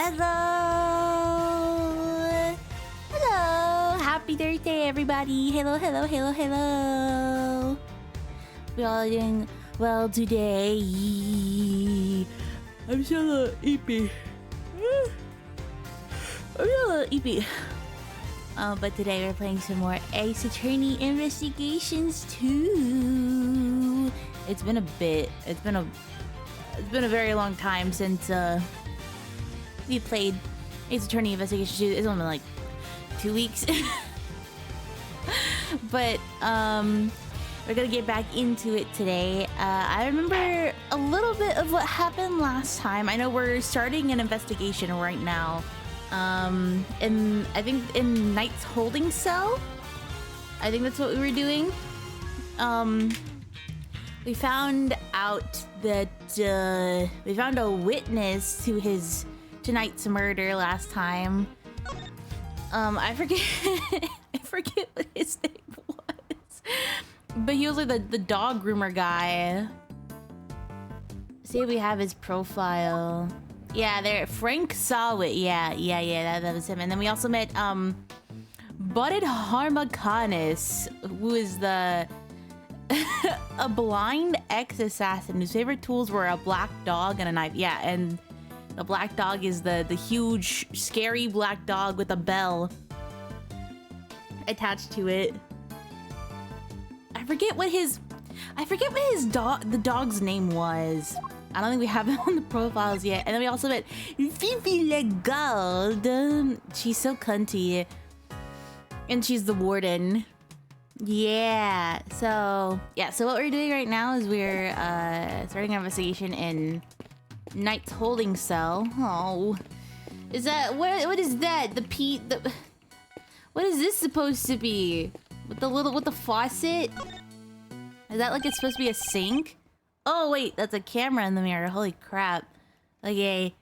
Hello! Hello! Happy Thursday, everybody! Hello, hello, hello, hello! We all doing well today. I'm still a little eepy. But today we're playing some more Ace Attorney Investigations 2. It's been a bit. It's been a very long time since we played Ace Attorney Investigations 2. It's only been like 2 weeks. But we're gonna get back into it today. I remember a little bit of what happened last time. I know we're starting an investigation right now. And I think in Knight's holding cell. I think that's what we were doing. We found out that we found a witness to Knight's murder last time. I forget I forget what his name was. But he was like the dog groomer guy. See if we have his profile. Yeah, there. Frank Sawit. Yeah, that was him. And then we also met Budded Harmakanis, who is a blind ex-assassin whose favorite tools were a black dog and a knife. Yeah, and the black dog is the huge, scary black dog with a bell attached to it. I forget what the dog's name was. I don't think we have it on the profiles yet. And then we also met Fifi Legaud. She's so cunty. And she's the warden. Yeah. So what we're doing right now is we're starting an investigation in Knight's holding cell. Oh. Is that what is that? What is this supposed to be? With the faucet? Is that like it's supposed to be a sink? Oh wait, that's a camera in the mirror. Holy crap. Okay.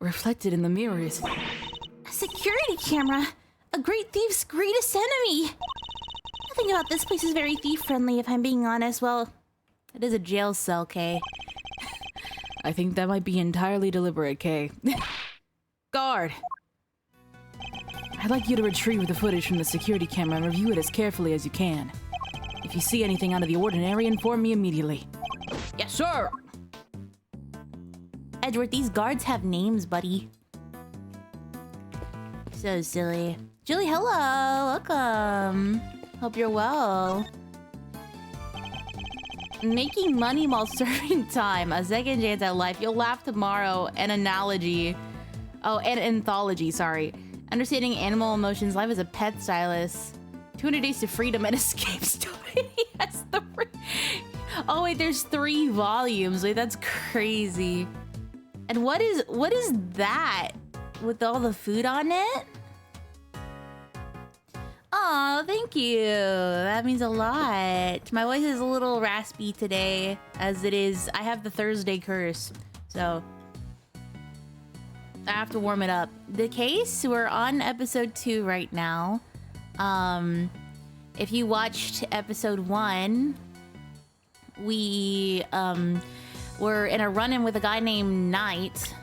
Reflected in the mirror is a security camera. A great thief's greatest enemy. Nothing about this place is very thief-friendly, if I'm being honest. Well, it is a jail cell, Kay. I think that might be entirely deliberate, Kay. Guard! I'd like you to retrieve the footage from the security camera and review it as carefully as you can. If you see anything out of the ordinary, inform me immediately. Yes, sir! Edward, these guards have names, buddy. So silly. Julie, hello! Welcome! Hope you're well. Making money while serving time. A second chance at life. You'll laugh tomorrow. An analogy. Oh, an anthology, sorry. Understanding animal emotions. Life as a pet stylist. 200 Days to Freedom and Escape Story. Yes, oh wait, there's 3 volumes. Wait, that's crazy. And what is that? With all the food on it? Oh, thank you. That means a lot. My voice is a little raspy today, as it is. I have the Thursday curse, so I have to warm it up. The case, we're on episode 2 right now. If you watched episode 1, we were in a run-in with a guy named Knight.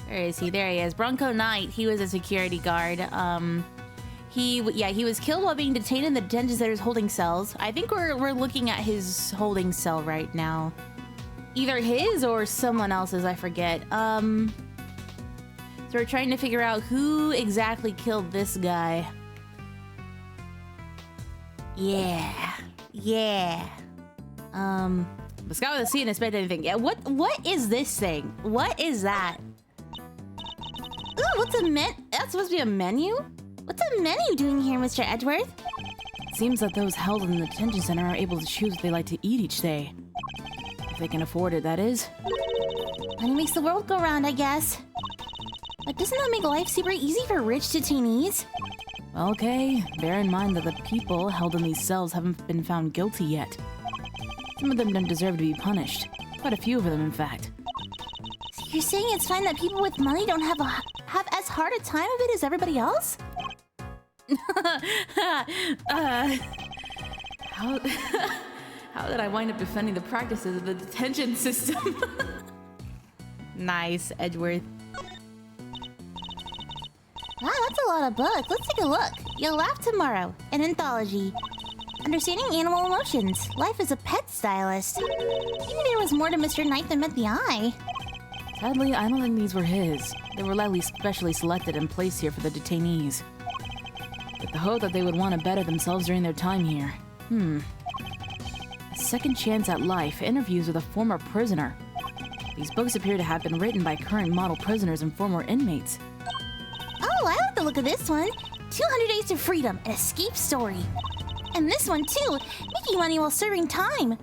Where is he? There he is. Bronco Knight. He was a security guard. He was killed while being detained in the detention center's holding cells. I think we're looking at his holding cell right now. Either his or someone else's, I forget. So we're trying to figure out who exactly killed this guy. Yeah. The scout with the scene expect anything. Yeah, what is this thing? What is that? Ooh, what's a that's supposed to be a menu? What's a menu doing here, Mr. Edgeworth? It seems that those held in the detention center are able to choose what they like to eat each day. If they can afford it, that is. Money makes the world go round, I guess. But doesn't that make life super easy for rich detainees? Okay, bear in mind that the people held in these cells haven't been found guilty yet. Some of them don't deserve to be punished. Quite a few of them, in fact. So you're saying it's fine that people with money don't have as hard a time of it as everybody else? How did I wind up defending the practices of the detention system? Nice, Edgeworth. Wow, that's a lot of books. Let's take a look. You'll laugh tomorrow. An anthology. Understanding animal emotions. Life as a pet stylist. Maybe there was more to Mr. Knight than met the eye. Sadly, I don't think these were his. They were likely specially selected and placed here for the detainees. With the hope that they would want to better themselves during their time here. A second chance at life. Interviews with a former prisoner. These books appear to have been written by current model prisoners and former inmates. Oh, I like the look of this one. 200 Days to Freedom, an escape story. And this one too, making money while serving time.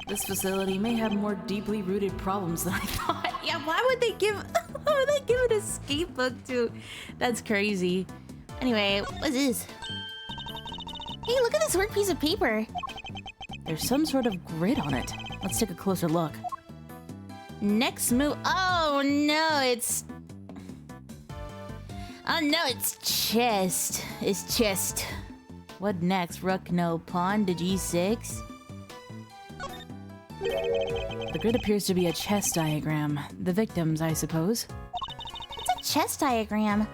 This facility may have more deeply rooted problems than I thought. Yeah, why would they give an escape book to? That's crazy. Anyway, what's this? Hey, look at this weird piece of paper. There's some sort of grid on it. Let's take a closer look. Next move. Oh no, it's chest. It's chest. What next? Rook, no, pawn to g6. The grid appears to be a chess diagram. The victims, I suppose. It's a chess diagram.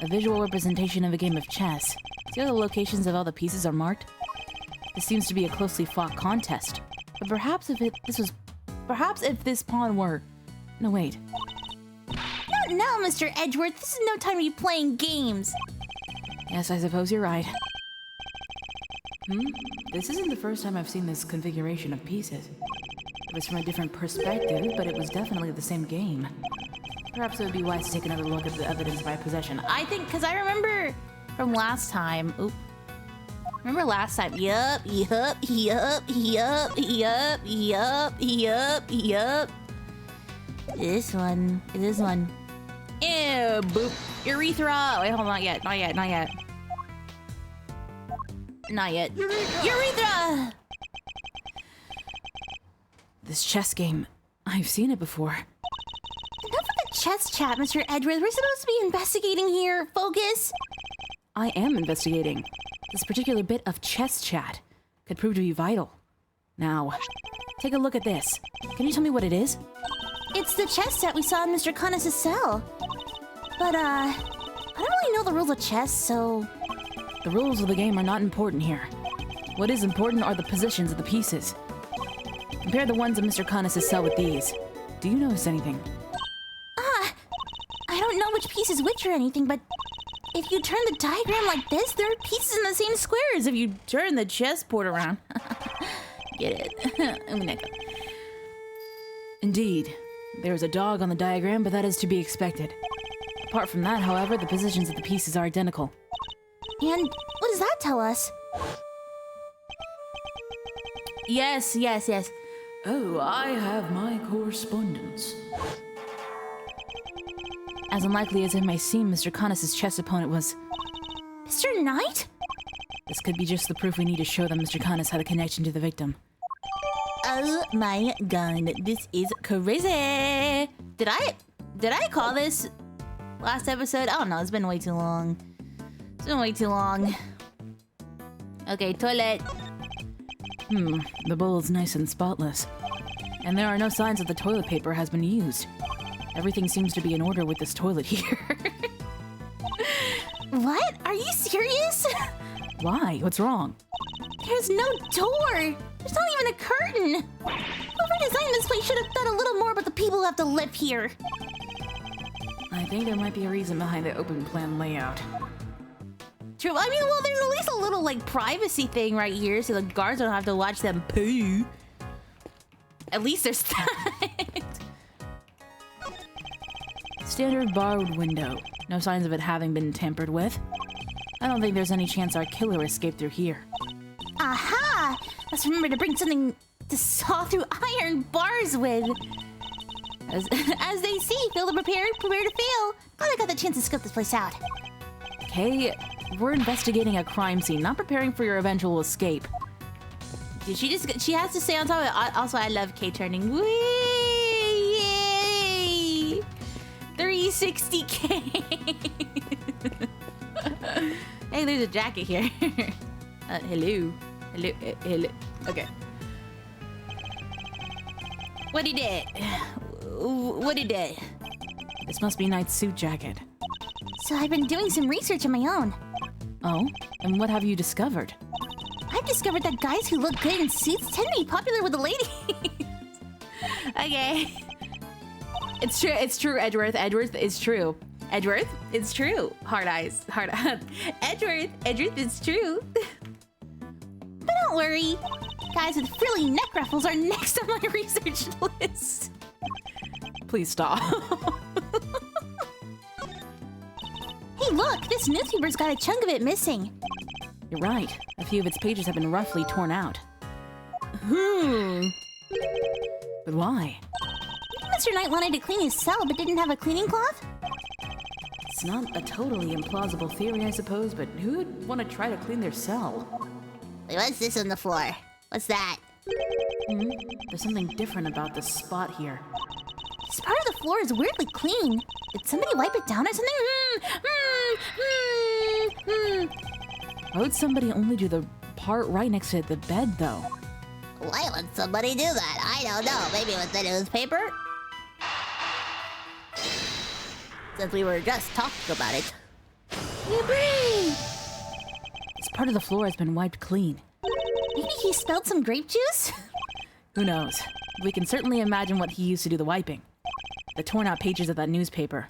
A visual representation of a game of chess. See how the locations of all the pieces are marked? This seems to be a closely fought contest. But perhaps if this pawn were... No, wait. Not now, Mr. Edgeworth. This is no time to be playing games. Yes, I suppose you're right. This isn't the first time I've seen this configuration of pieces. It was from a different perspective, but it was definitely the same game. Perhaps it would be wise to take another look at the evidence by possession. I think, because I remember from last time... Oop. Remember last time? Yup. This one. Ew, boop. Urethra! Wait, hold on, not yet. Not yet. Urethra! This chess game, I've seen it before. Enough with the chess chat, Mr. Edgeworth. We're supposed to be investigating here. Focus. I am investigating. This particular bit of chess chat could prove to be vital. Now, take a look at this. Can you tell me what it is? It's the chess set we saw in Mr. Connus' cell. But, I don't really know the rules of chess, so... The rules of the game are not important here. What is important are the positions of the pieces. Compare the ones in Mr. Connus' cell with these. Do you notice anything? I don't know which piece is which or anything, but if you turn the diagram like this, there are pieces in the same squares if you Turn the chessboard around. get it. Indeed. There is a dog on the diagram, but that is to be expected. Apart from that, however, the positions of the pieces are identical. And what does that tell us? Yes. Oh, I have my correspondence. As unlikely as it may seem, Mr. Connus' chess opponent was... Mr. Knight? This could be just the proof we need to show that Mr. Connus had a connection to the victim. Oh my god, this is crazy. Did I call this last episode? I don't know, it's been way too long. Okay, toilet. The bowl is nice and spotless. And there are no signs that the toilet paper has been used. Everything seems to be in order with this toilet here. What? Are you serious? Why? What's wrong? There's no door. There's not even a curtain. Whoever designed this place should have thought a little more about the people who have to live here. I think there might be a reason behind the open plan layout. True. I mean, well, there's at least a little, like, privacy thing right here, so the guards don't have to watch them poo. At least there's that. Standard barred window. No signs of it having been tampered with. I don't think there's any chance our killer escaped through here. Aha! Let's remember to bring something to saw through iron bars with. As they see, feel prepared to fail. Glad I got the chance to scope this place out. Okay, we're investigating a crime scene, not preparing for your eventual escape. She has to stay on top of it. Also, I love K turning. Whee! Yay! 360K. Hey, there's a jacket here. Hello. Hello. Okay. What did it? What did it? This must be Knight's suit jacket. So I've been doing some research on my own. Oh? And what have you discovered? I've discovered that guys who look good in suits tend to be popular with the ladies. Okay. It's true, Edgeworth. Edgeworth is true. Edgeworth, it's true. Hard eyes. Edgeworth, it's true. But don't worry. Guys with frilly neck ruffles are next on my research list. Please stop. Hey, look! This newspaper's got a chunk of it missing. You're right. A few of its pages have been roughly torn out. But why? Mr. Knight wanted to clean his cell but didn't have a cleaning cloth? It's not a totally implausible theory, I suppose, but who would want to try to clean their cell? Wait, what's this on the floor? What's that? There's something different about this spot here. This part of the floor is weirdly clean. Did somebody wipe it down or something? Why would somebody only do the part right next to the bed, though? Why would somebody do that? I don't know. Maybe with the newspaper? Since we were just talking about it. Yippee! This part of the floor has been wiped clean. Maybe he spilled some grape juice? Who knows? We can certainly imagine what he used to do the wiping. The torn out pages of that newspaper.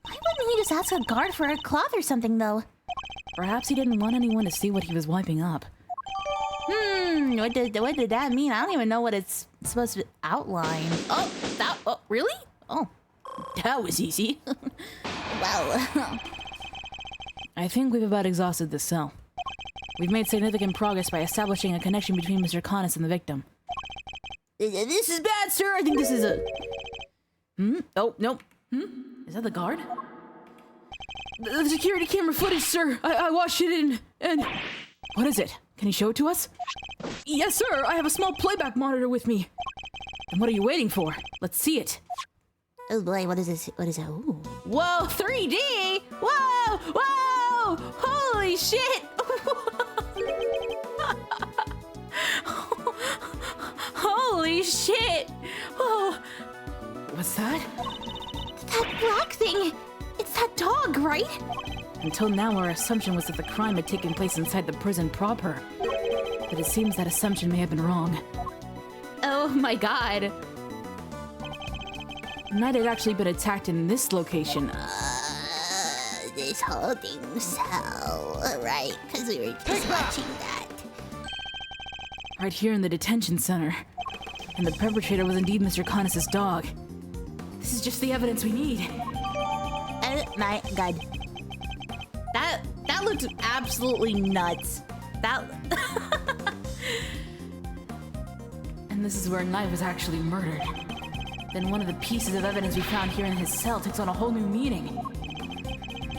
Why wouldn't he just ask a guard for a cloth or something, though? Perhaps he didn't want anyone to see what he was wiping up. What did that mean? I don't even know what it's supposed to outline. Oh, really? Oh, that was easy. Well... I think we've about exhausted this cell. We've made significant progress by establishing a connection between Mr. Connus and the victim. This is bad, sir! I think this is a... Oh, nope. Is that the guard? The security camera footage, sir! I watched it in... and... What is it? Can you show it to us? Yes, sir! I have a small playback monitor with me. And what are you waiting for? Let's see it. Oh boy, what is this? What is it? Ooh. Whoa, 3D! Whoa! Whoa! Holy shit! Holy shit! Oh, what's that? That black thing! It's that dog, right? Until now, our assumption was that the crime had taken place inside the prison proper. But it seems that assumption may have been wrong. Oh my god! Knight had actually been attacked in this location. This whole thing so right, because we were just watching that. Right here in the detention center. And the perpetrator was indeed Mr. Connus' dog. This is just the evidence we need. My god. That looked absolutely nuts. That... And this is where Knight was actually murdered. Then one of the pieces of evidence we found here in his cell takes on a whole new meaning.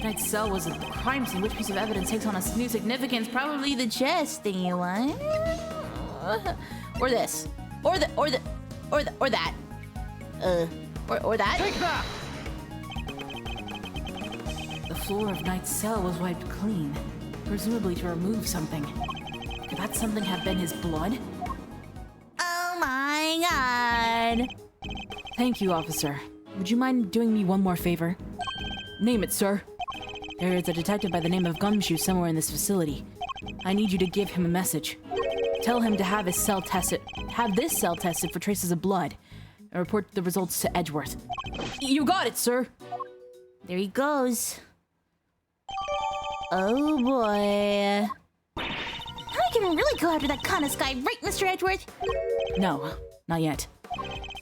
Knight's cell was a crime scene. Which piece of evidence takes on a new significance? Probably the chest thingy one. Or this. Or that. Or that. Take that! The floor of Knight's cell was wiped clean, presumably to remove something. Could that something have been his blood? Oh my god. Thank you, officer. Would you mind doing me one more favor? Name it, sir. There is a detective by the name of Gumshoe somewhere in this facility. I need you to give him a message. Tell him to have his cell tested. Have this cell tested for traces of blood, and report the results to Edgeworth. You got it, sir. There he goes. Oh boy. Now we can really go after that Connus guy, right, Mr. Edgeworth? No, not yet.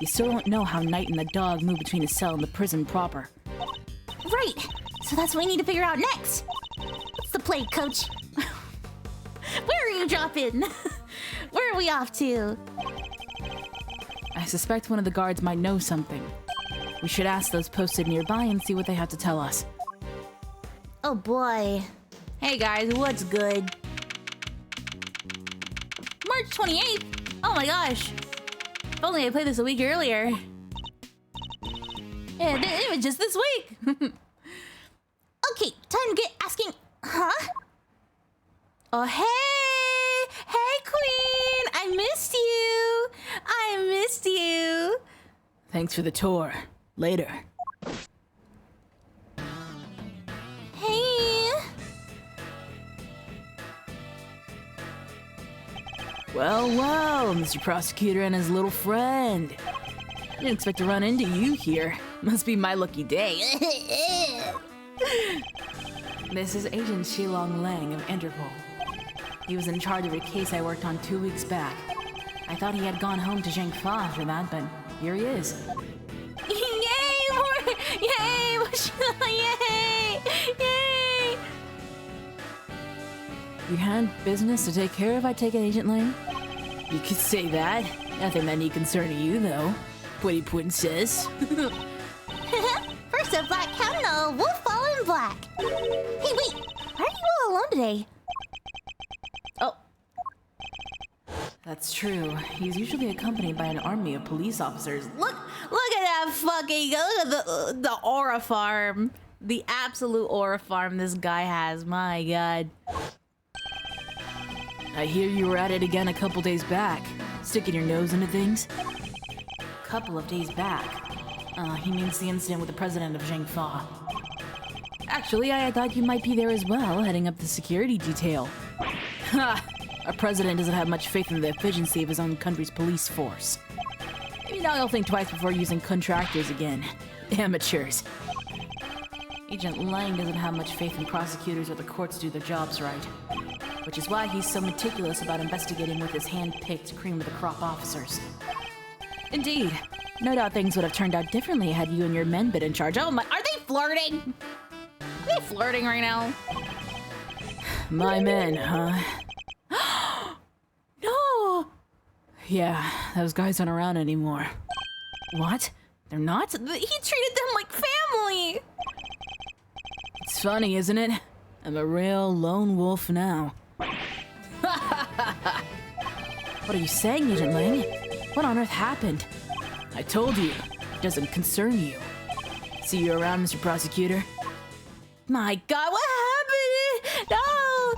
You still don't know how Knight and the dog moved between his cell and the prison proper. Right. So that's what we need to figure out next. What's the play, coach? Where are you dropping? Where are we off to? I suspect one of the guards might know something. We should ask those posted nearby and see what they have to tell us. Oh boy. Hey guys, what's good? March 28th? Oh my gosh! If only I played this a week earlier. Yeah, it was just this week. Okay, time to get asking... Huh? Oh, hey! Hey, Queen! I missed you! I missed you! Thanks for the tour. Later. Hey! Well, Mr. Prosecutor and his little friend. Didn't expect to run into you here. Must be my lucky day. This is Agent Shilong Lang of Interpol. He was in charge of a case I worked on 2 weeks back. I thought he had gone home to Zhengfa after that, but here he is. Yay! More! Yay! Yay! Yay! You had business to take care of, I take it, Agent Lang? You could say that. Nothing that need concern you, though. Pretty princess. First a black cat and a wolf all in black. Hey, wait! Why are you all alone today? Oh. That's true. He's usually accompanied by an army of police officers. Look at that fucking... Look at the aura farm. The absolute aura farm this guy has. My god. I hear you were at it again a couple days back. Sticking your nose into things? Couple of days back. He means the incident with the president of Zhengfa. Actually, I thought you might be there as well, heading up the security detail. Ha! Our president doesn't have much faith in the efficiency of his own country's police force. Maybe now he'll think twice before using contractors again. Amateurs. Agent Lang doesn't have much faith in prosecutors or the courts do their jobs right. Which is why he's so meticulous about investigating with his hand-picked cream-of-the-crop officers. Indeed. No doubt things would have turned out differently had you and your men been in charge. Oh my— Are they flirting? Are they flirting right now? My men, huh? No! Yeah, those guys aren't around anymore. What? They're not? He treated them like family! It's funny, isn't it? I'm a real lone wolf now. What are you saying, Agent Lang? What on earth happened? I told you, it doesn't concern you. See you around, Mr. Prosecutor. My god, what happened? No!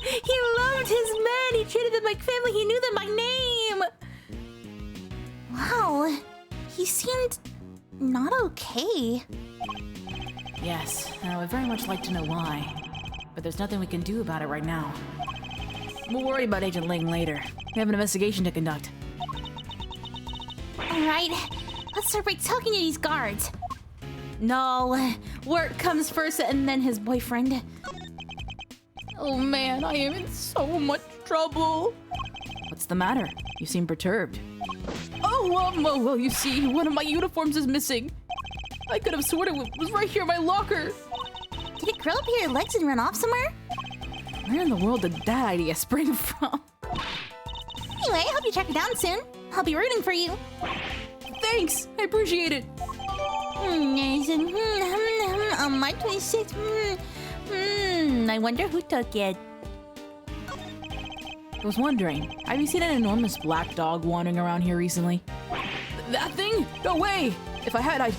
He loved his men! He treated them like family! He knew them by name! Wow, he seemed not okay. Yes, and I would very much like to know why. But there's nothing we can do about it right now. We'll worry about Agent Lang later. We have an investigation to conduct. Alright, let's start by talking to these guards. No, work comes first and then his boyfriend. Oh man, I am in so much trouble. What's the matter? You seem perturbed. Well, you see, one of my uniforms is missing. I could have sworn it was right here in my locker. Did it curl up your legs and run off somewhere? Where in the world did that idea spring from? Anyway, I hope you track it down soon. I'll be rooting for you. Thanks, I appreciate it. On March 26th. I wonder who took it. I was wondering, have you seen an enormous black dog wandering around here recently? That thing? No way! If I had,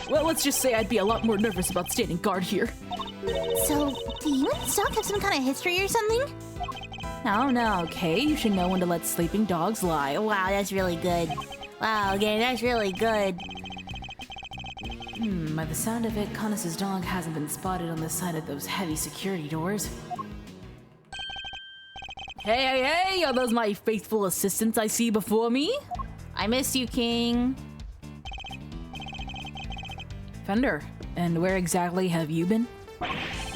well, let's just say I'd be a lot more nervous about standing guard here. So, do you and this dog have some kind of history or something? No, okay? You should know when to let sleeping dogs lie. Wow, that's really good. Wow, okay, that's really good. By the sound of it, Conus's dog hasn't been spotted on the side of those heavy security doors. Hey, are those my faithful assistants I see before me? I miss you, King. Fender, and where exactly have you been?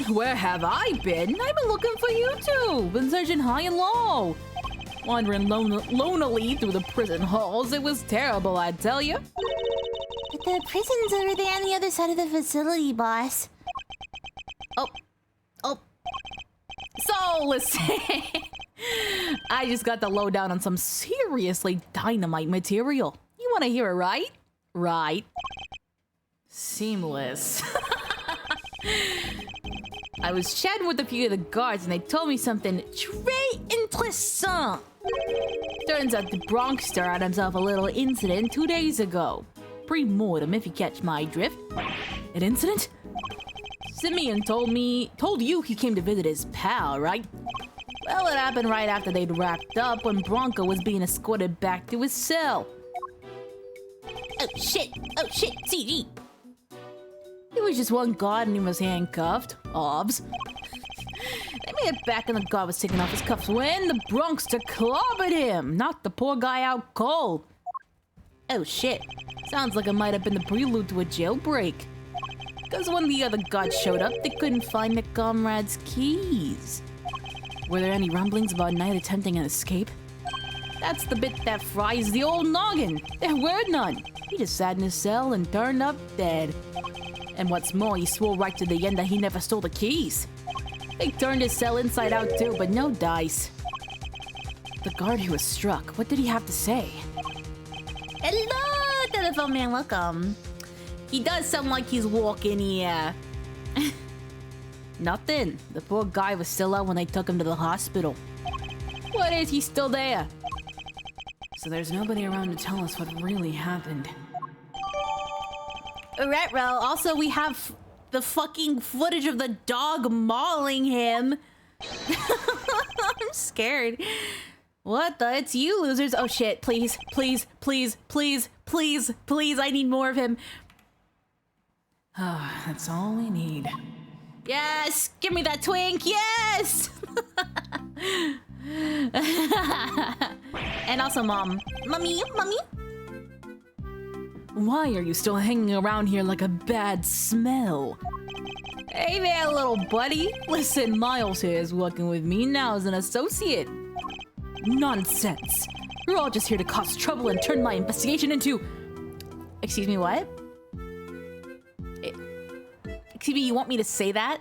Where have I been? I've been looking for you too. Been searching high and low. Wandering lonely through the prison halls. It was terrible, I tell you. But the prison's over there on the other side of the facility, boss. Oh. So, listen. I just got the lowdown on some seriously dynamite material. You want to hear it, right? Right. Seamless. I was chatting with a few of the guards and they told me something très intéressant. Turns out the Bronxster had himself a little incident 2 days ago. Pre-mortem, if you catch my drift. An incident? Simeon told you he came to visit his pal, right? Well, it happened right after they'd wrapped up when Bronco was being escorted back to his cell. Oh shit! Oh shit! CG! He was just one guard and he was handcuffed. Obs. They made it back and the guard was taking off his cuffs when the Bronxster clobbered him. Knocked the poor guy out cold. Oh shit. Sounds like it might have been the prelude to a jailbreak. Because when the other guards showed up, they couldn't find their comrade's keys. Were there any rumblings about Knight attempting an escape? That's the bit that fries the old noggin. There were none. He just sat in his cell and turned up dead. And what's more, he swore right to the end that he never stole the keys. They turned his cell inside out too, but no dice. The guard who was struck, what did he have to say? Hello, telephone man. Welcome. He does sound like he's walking here. Nothing. The poor guy was still out when they took him to the hospital. What is he still there? So there's nobody around to tell us what really happened. Retro. Also, we have the fucking footage of the dog mauling him. I'm scared. What the? It's you losers. Oh shit. Please, please, please, please, please, please. I need more of him. Ah, that's all we need. Yes! Give me that twink! Yes! And also mom. Mummy, mummy. Why are you still hanging around here like a bad smell? Hey there, little buddy. Listen, Miles here is working with me now as an associate. Nonsense. You're all just here to cause trouble and turn my investigation into... Excuse me, what? Excuse me, you want me to say that?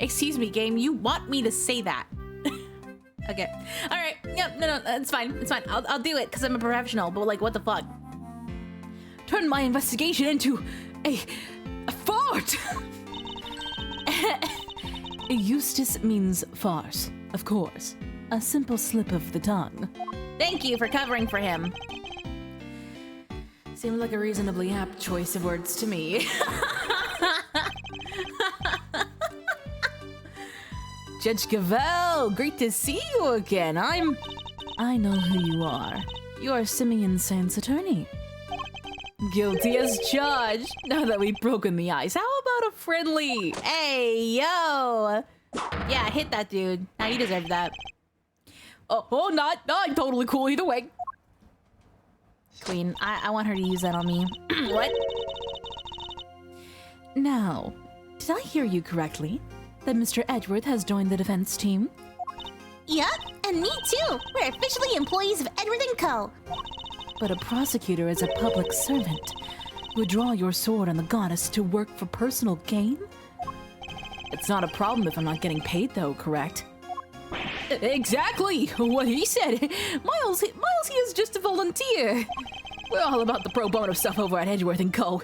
Excuse me, game, you want me to say that? Okay. Alright, yep, no, it's fine, it's fine. I'll do it, because I'm a professional, but like, what the fuck? Turn my investigation into a fart! Eustace means farce, of course. A simple slip of the tongue. Thank you for covering for him. Seemed like a reasonably apt choice of words to me. Judge Cavell, great to see you again. I know who you are. You are Simeon Saint's attorney. Guilty as charged. Now that we've broken the ice, how about a friendly? Hey, yo! Yeah, hit that dude. Now you deserve that. Oh, not. I'm totally cool either way. Queen, I want her to use that on me. What? Now, did I hear you correctly? That Mr. Edgeworth has joined the defense team? Yup, and me too. We're officially employees of Edward & Co. But a prosecutor is a public servant. Would draw your sword on the goddess to work for personal gain? It's not a problem if I'm not getting paid though, correct? Exactly what he said. Miles, he is just a volunteer. We're all about the pro bono stuff over at Edgeworth & Co.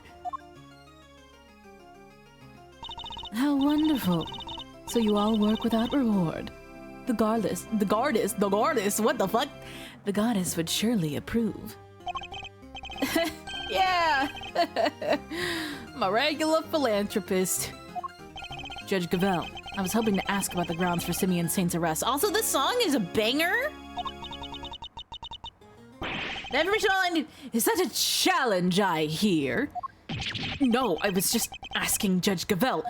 How wonderful. So you all work without reward. The goddess, what the fuck? The goddess would surely approve. Yeah! I'm a regular philanthropist. Judge Cavell, I was hoping to ask about the grounds for Simeon Saint's arrest. Also, this song is a banger? The information all I need is that a challenge, I hear? No, I was just asking Judge Cavell.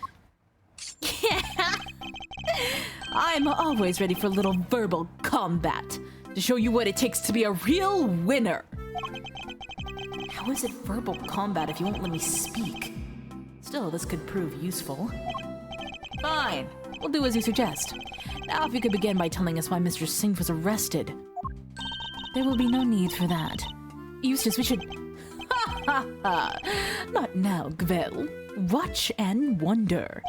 I'm always ready for a little verbal combat to show you what it takes to be a real winner. How is it verbal combat if you won't let me speak? Still, this could prove useful. Fine, we'll do as you suggest. Now if you could begin by telling us why Mr. Singh was arrested. There will be no need for that. Eustace, we should... Ha ha ha! Not now, Gvel. Watch and wonder.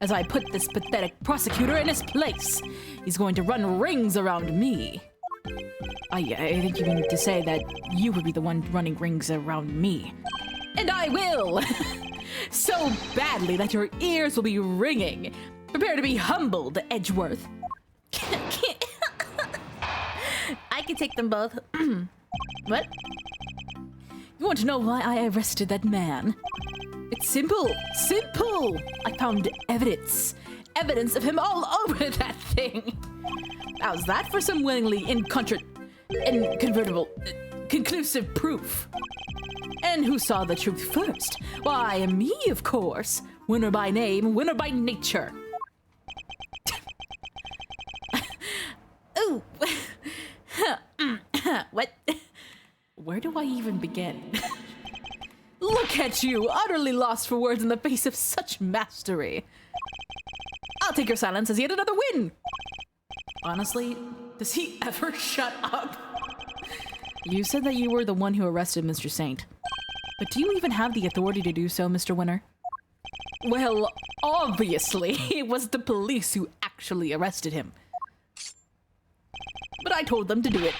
As I put this pathetic prosecutor in his place. He's going to run rings around me. I think you mean to say that you would be the one running rings around me. And I will! So badly that your ears will be ringing. Prepare to be humbled, Edgeworth. I can take them both. What? You want to know why I arrested that man? It's simple. Simple! I found evidence. Evidence of him all over that thing. How's that for some willingly incontrovertible, conclusive proof? And who saw the truth first? Why, me, of course. Winner by name, winner by nature. Ooh. What? Where do I even begin? Look at you, utterly lost for words in the face of such mastery. I'll take your silence as yet another win. Honestly, does he ever shut up? You said that you were the one who arrested Mr. Saint. But do you even have the authority to do so, Mr. Winner? Well, obviously, it was the police who actually arrested him. But I told them to do it,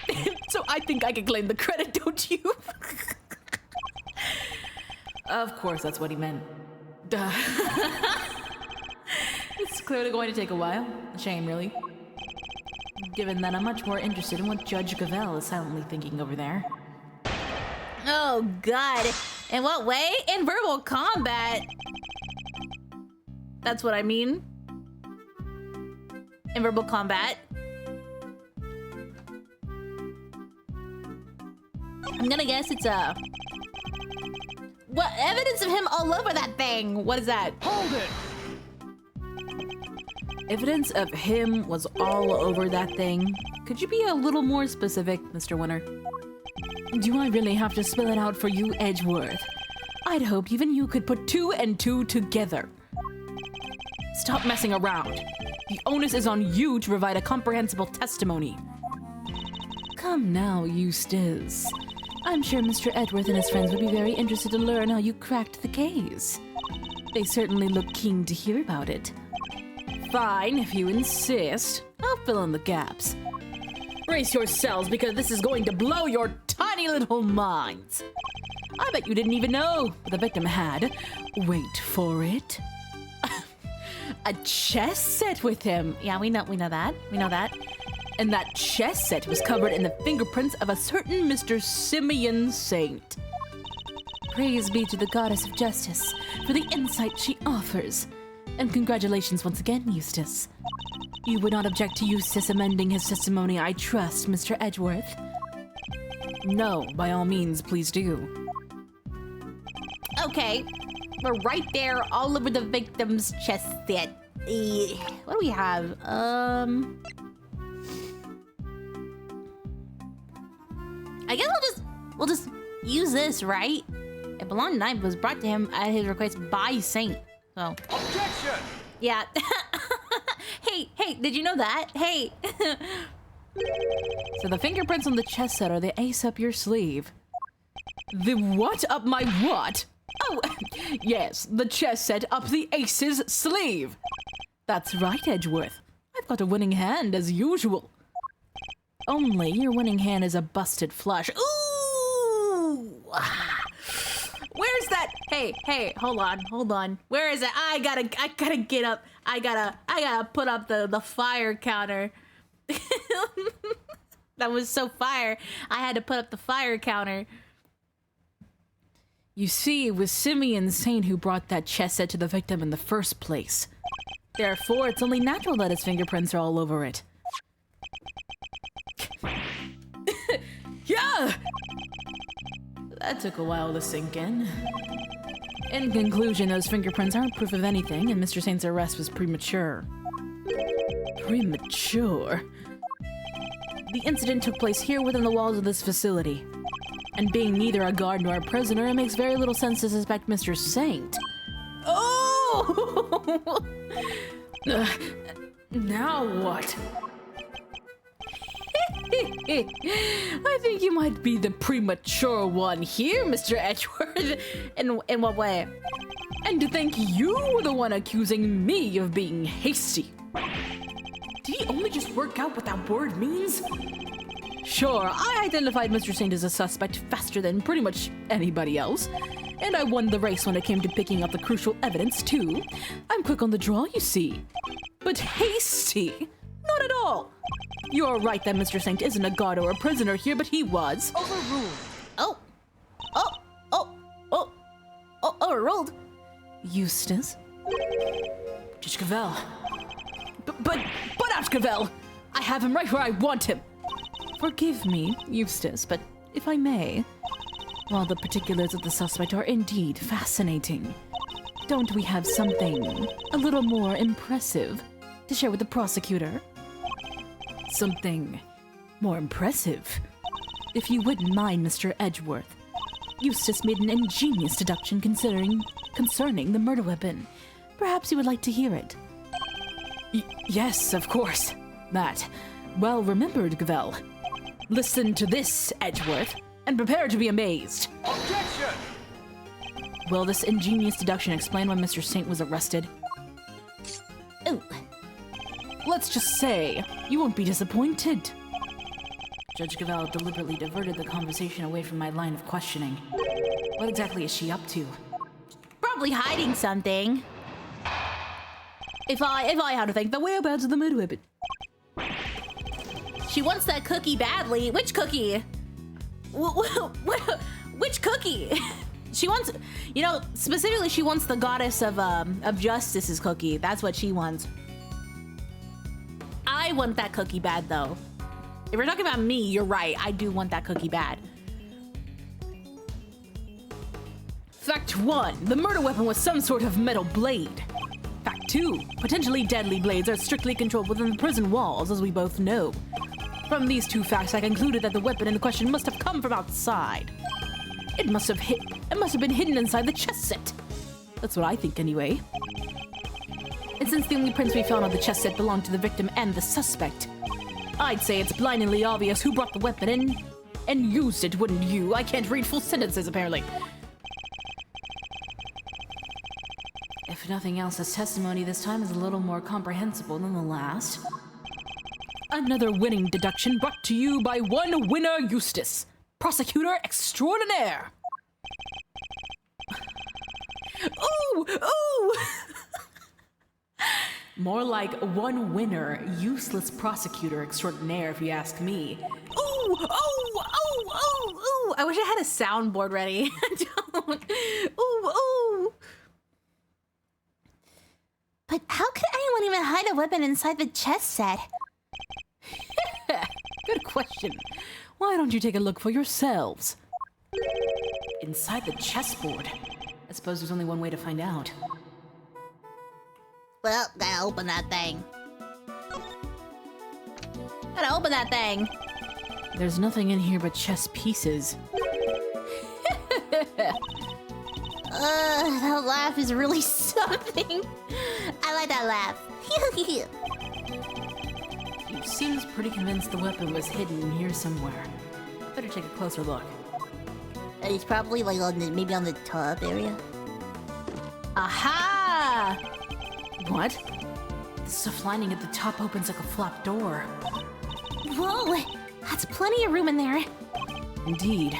so I think I can claim the credit, don't you? Of course, that's what he meant. Duh. It's clearly going to take a while. A shame, really. Given that I'm much more interested in what Judge Gavel is silently thinking over there. Oh, God. In what way? In verbal combat. That's what I mean. In verbal combat. I'm gonna guess it's what evidence of him all over that thing? What is that? Hold it! Evidence of him was all over that thing. Could you be a little more specific, Mr. Winner? Do I really have to spell it out for you, Edgeworth? I'd hoped even you could put 2 and 2 together. Stop messing around. The onus is on you to provide a comprehensible testimony. Come now, Eustace. I'm sure Mr. Edgeworth and his friends would be very interested to learn how you cracked the case. They certainly look keen to hear about it. Fine, if you insist. I'll fill in the gaps. Brace yourselves, because this is going to blow your tiny little minds. I bet you didn't even know what the victim had. Wait for it. A chess set with him. Yeah, we know that. We know that. And that chess set was covered in the fingerprints of a certain Mr. Simeon Saint. Praise be to the goddess of justice for the insight she offers. And congratulations once again, Eustace. You would not object to Eustace amending his testimony, I trust, Mr. Edgeworth? No, by all means, please do. Okay, we're right there, all over the victim's chest set. What do we have? I guess we'll just use this, right? A belonged knife was brought to him at his request by Saint. So. Objection! Yeah. Hey, did you know that? Hey. So the fingerprints on the chest set are the ace up your sleeve. The what up my what? Oh, yes, the chess set up the ace's sleeve. That's right, Edgeworth. I've got a winning hand as usual. Only your winning hand is a busted flush. Ooh! Where's that? Hey, hold on. Where is it? I gotta get up. I gotta put up the fire counter. That was so fire. I had to put up the fire counter. You see, it was Simeon Saint who brought that chess set to the victim in the first place. Therefore, it's only natural that his fingerprints are all over it. Yeah! That took a while to sink in. In conclusion, those fingerprints aren't proof of anything, and Mr. Saint's arrest was premature. Premature? The incident took place here within the walls of this facility. And being neither a guard nor a prisoner, it makes very little sense to suspect Mr. Saint. Oh! Now what? I think you might be the premature one here, Mr. Edgeworth. In what way? And to think you were the one accusing me of being hasty. Did he only just work out what that word means? Sure, I identified Mr. Saint as a suspect faster than pretty much anybody else. And I won the race when it came to picking up the crucial evidence, too. I'm quick on the draw, you see. But hasty? Not at all. You're right that Mr. Saint isn't a guard or a prisoner here, but he was. Overruled. Overruled. Eustace? Judge Gavel. But Judge Gavel! I have him right where I want him. Forgive me, Eustace, but if I may, While the particulars of the suspect are indeed fascinating, don't we have something a little more impressive to share with the prosecutor? Something more impressive? If you wouldn't mind, Mr. Edgeworth, Eustace made an ingenious deduction concerning the murder weapon. Perhaps you would like to hear it. Yes, of course. That. Well remembered, Gavel. Listen to this, Edgeworth, and prepare to be amazed. Objection! Will this ingenious deduction explain why Mr. Saint was arrested? Ooh. Let's just say, you won't be disappointed. Judge Gavel deliberately diverted the conversation away from my line of questioning. What exactly is she up to? Probably hiding something. If I had to think, the whereabouts of the murder weapon. She wants that cookie badly. Which cookie? Which cookie? She wants, you know, specifically she wants the goddess of justice's cookie. That's what she wants. I want that cookie bad, though. If you're talking about me, you're right. I do want that cookie bad. Fact 1. The murder weapon was some sort of metal blade. Fact 2. Potentially deadly blades are strictly controlled within the prison walls, as we both know. From these two facts, I concluded that the weapon in question must have come from outside. It must have been hidden inside the chess set. That's what I think, anyway. And since the only prints we found on the chess set belonged to the victim and the suspect, I'd say it's blindingly obvious who brought the weapon in and used it, wouldn't you? I can't read full sentences, apparently. If nothing else, this testimony this time is a little more comprehensible than the last. Another winning deduction brought to you by one winner Eustace, prosecutor extraordinaire. Ooh, ooh! More like one winner, useless prosecutor extraordinaire, if you ask me. Ooh, oh, oh, oh, ooh! I wish I had a soundboard ready. I don't. Ooh, ooh! But how could anyone even hide a weapon inside the chess set? Good question. Why don't you take a look for yourselves? Inside the chessboard? I suppose there's only one way to find out. Well, gotta open that thing. Gotta open that thing. There's nothing in here but chess pieces. That laugh is really something. I like that laugh. You seems pretty convinced the weapon was hidden in here somewhere. Better take a closer look. It's probably like maybe on the top area. Aha! What? The stuff lining at the top opens like a flap door. Whoa, that's plenty of room in there. Indeed.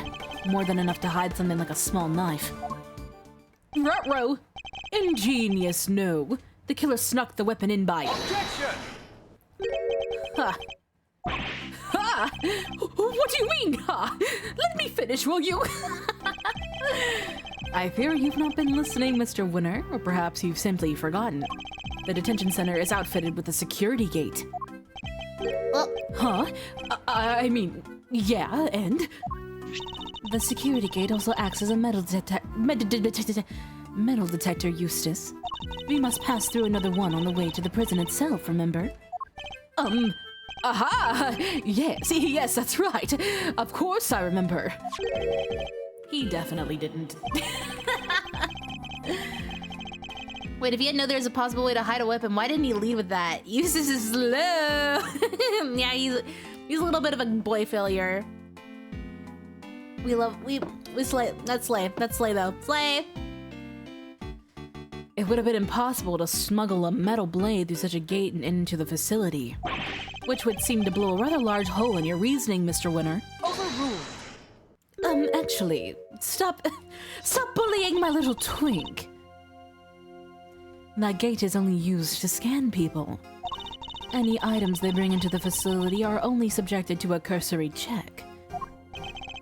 More than enough to hide something like a small knife. Ruh-roh! Ingenious, no. The killer snuck the weapon in by... Objection! Ha! Ha! What do you mean, ha? Let me finish, will you? I fear you've not been listening, Mr. Winner, or perhaps you've simply forgotten. The detention center is outfitted with a security gate. Oh. Huh? I mean, yeah, and? The security gate also acts as a metal detector, Eustace. We must pass through another one on the way to the prison itself, remember? Aha! Yes, that's right. Of course I remember. He definitely didn't. Wait, if he had known there's a possible way to hide a weapon, why didn't he lead with that? Eustace is slow. Yeah, he's a little bit of a boy failure. We slay. That's slay though. Slay! It would have been impossible to smuggle a metal blade through such a gate and into the facility. Which would seem to blow a rather large hole in your reasoning, Mr. Winner. Overruled. Actually, stop bullying my little twink. That gate is only used to scan people. Any items they bring into the facility are only subjected to a cursory check.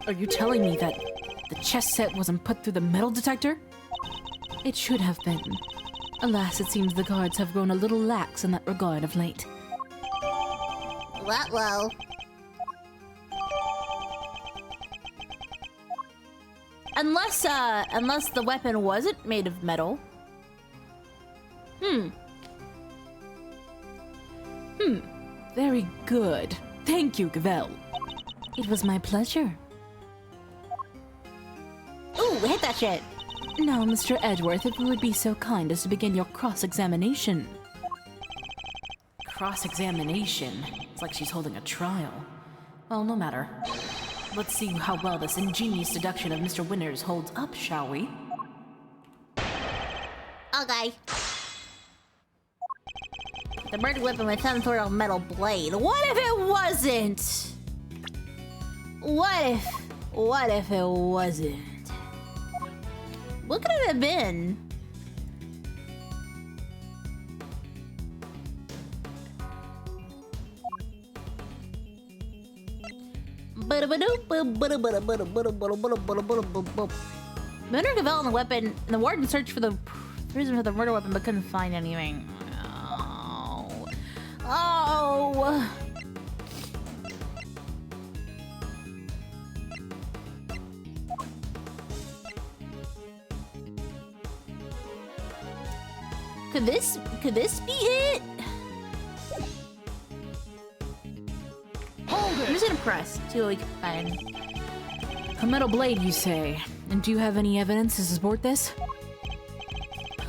Are you telling me that the chess set wasn't put through the metal detector? It should have been. Alas, it seems the guards have grown a little lax in that regard of late. Well. Unless the weapon wasn't made of metal. Very good. Thank you, Gavel. It was my pleasure. Ooh, hit that shit. Now, Mr. Edgeworth, if you would be so kind as to begin your cross-examination. Cross-examination? It's like she's holding a trial. Well, no matter. Let's see how well this ingenious deduction of Mr. Winters holds up, shall we? Okay. The bird weapon with some sort of metal blade. What if it wasn't? What if it wasn't? What could it have been? Winter developed the weapon, and the warden searched for the reason for the murder weapon but couldn't find anything. Oh. Could this be it? Hold it! I'm just gonna press. See what we can find. A metal blade, you say? And do you have any evidence to support this?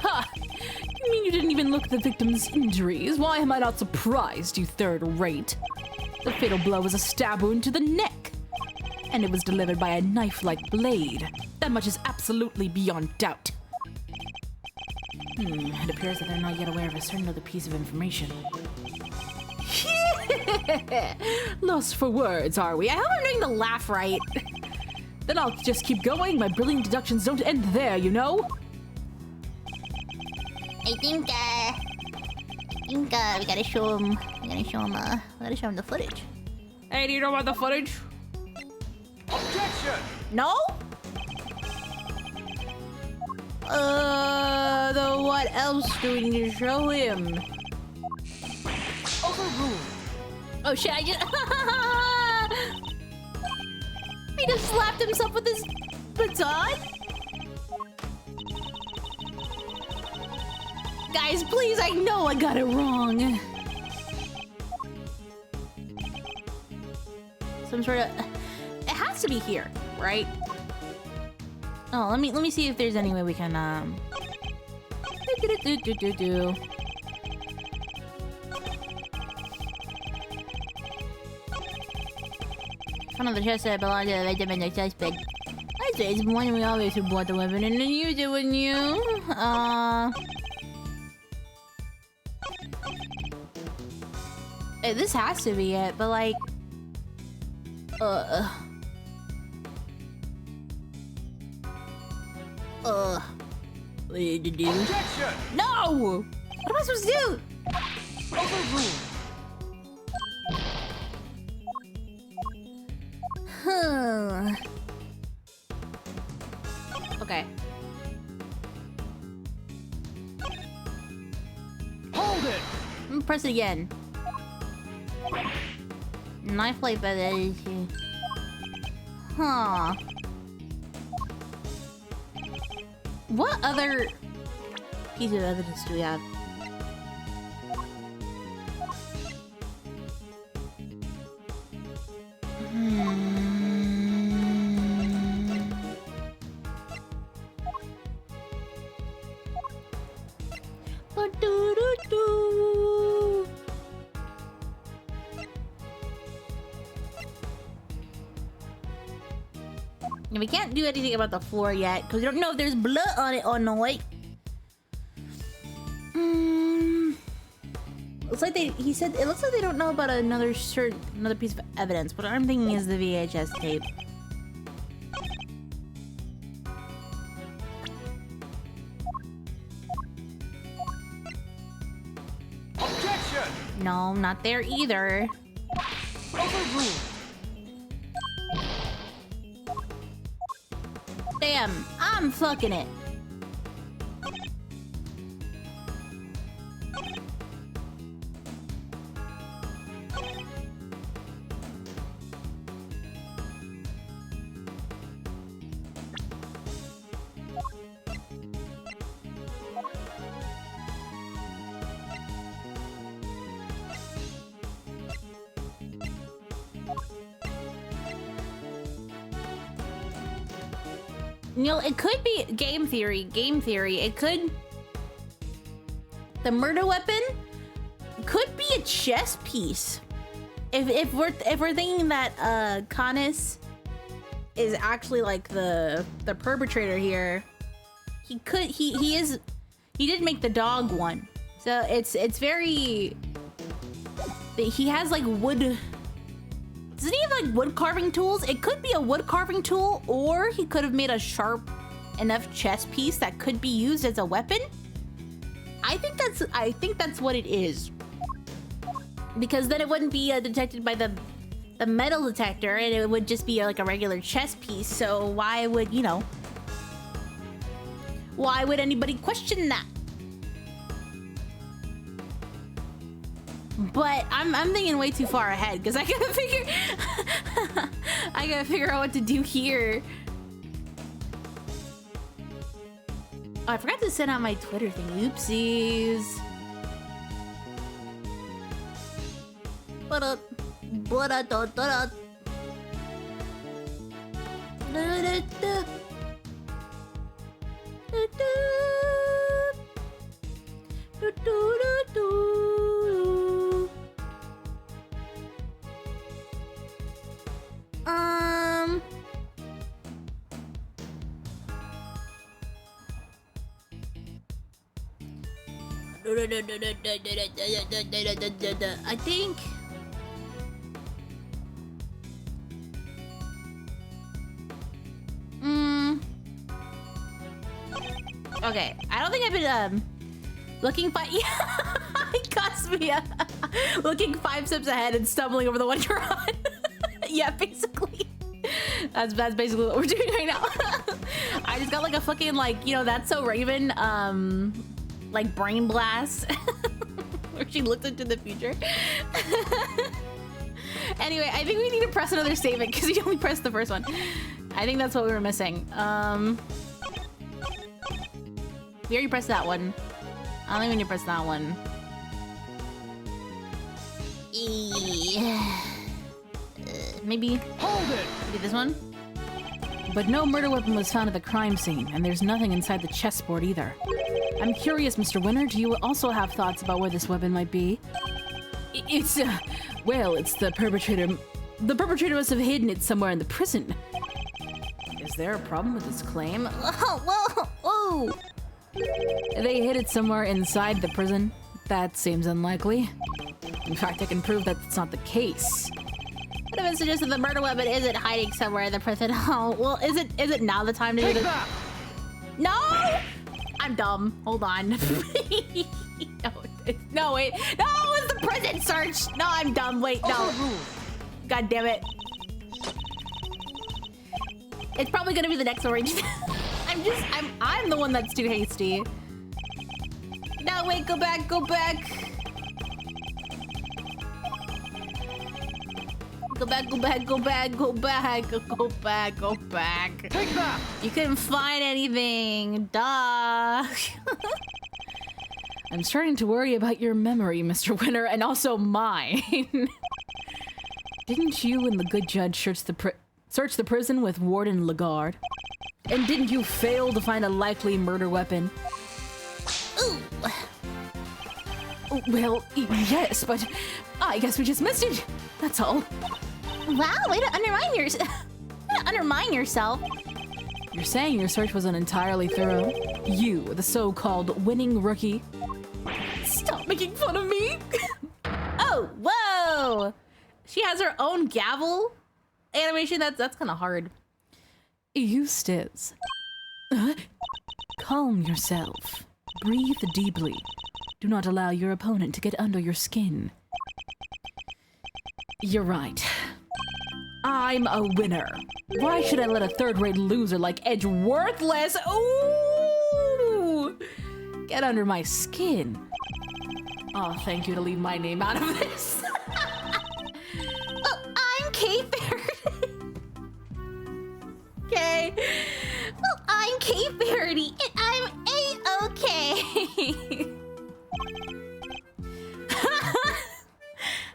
Ha! You mean you didn't even look at the victim's injuries? Why am I not surprised, you third rate? The fatal blow was a stab wound to the neck. And it was delivered by a knife-like blade. That much is absolutely beyond doubt. It appears that they're not yet aware of a certain other piece of information. Lost for words, are we? I hope I'm doing the laugh right. Then I'll just keep going. My brilliant deductions don't end there, you know? I think we gotta show him. We gotta show him the footage. Hey, do you know about the footage? Objection! No? Though what else do we need to show him? Overruled. Oh shit, I just... He just slapped himself with his baton? Guys, please, I know I got it wrong. Some sort of... It has to be here, right? Oh, let me see if there's any way we can One of the chests that belonged to the victim and the suspect. I say it's one we always bought the weapon and then use it, wouldn't you? This has to be it, but like... What do you do? Objection! No! What am I supposed to do? Overruled. Okay. Hold it! Press it again. Knife blade by the... Huh. What other piece of evidence do we have? We can't do anything about the floor yet because we don't know if there's blood on it or not. Looks like he said it looks like they don't know about another piece of evidence. What I'm thinking is the VHS tape. Objection! No, not there either. Overruled. Damn, I'm fucking it. You know, it could be game theory. Game theory. It could. The murder weapon could be a chess piece. If we're thinking that Canis is actually like the perpetrator here, he did make the dog one, so it's very. He has like wood. Doesn't he have like wood carving tools? It could be a wood carving tool, or he could have made a sharp enough chess piece that could be used as a weapon. I think that's what it is. Because then it wouldn't be detected by the metal detector, and it would just be like a regular chess piece. So why would, you know, why would anybody question that? But I'm thinking way too far ahead because I gotta figure out what to do here. Oh, I forgot to send out my Twitter thing. Oopsies. I think okay, I don't think I've been looking it cost me looking 5 steps ahead and stumbling over the one you're on. Yeah, basically. That's basically what we're doing right now. I just got like a fucking like, you know, That's So Raven like brain blast where she looked into the future. Anyway, I think we need to press another statement because we only pressed the first one. I think that's what we were missing. We already pressed that one. I don't think we need to press that one. Maybe. Hold it! Maybe this one? But no murder weapon was found at the crime scene, and there's nothing inside the chessboard either. I'm curious, Mr. Winner, do you also have thoughts about where this weapon might be? It's, well, it's the perpetrator. The perpetrator must have hidden it somewhere in the prison. Is there a problem with this claim? Whoa, whoa! They hid it somewhere inside the prison? That seems unlikely. In fact, I can prove that it's not the case. What if it suggests that the murder weapon isn't hiding somewhere in the prison? Oh, well, is it now the time to do this? No! I'm dumb. Hold on. No, wait. No, it's the prison search. No, I'm dumb. Wait, no. God damn it. It's probably gonna be the next orange. I'm the one that's too hasty. No, wait, go back, go back. Go back, go back, go back, go back, go back, go back. Take that! You couldn't find anything, duh. I'm starting to worry about your memory, Mr. Winner, and also mine. Didn't you and the good judge search the prison with Warden Lagarde? And didn't you fail to find a likely murder weapon? Ooh. Well, yes, but I guess we just missed it. That's all. Wow, way to undermine yourself. You're saying your search wasn't entirely thorough? You, the so-called winning rookie. Stop making fun of me. Oh, whoa. She has her own gavel animation. That's kind of hard. Eustace. Calm yourself. Breathe deeply. Do not allow your opponent to get under your skin. You're right. I'm a winner. Why should I let a third-rate loser like Edge worthless? Ooh! Get under my skin. Oh, thank you to leave my name out of this. Well, I'm Kate Faraday. Okay. Well, I'm Kate Faraday, and I'm A-okay.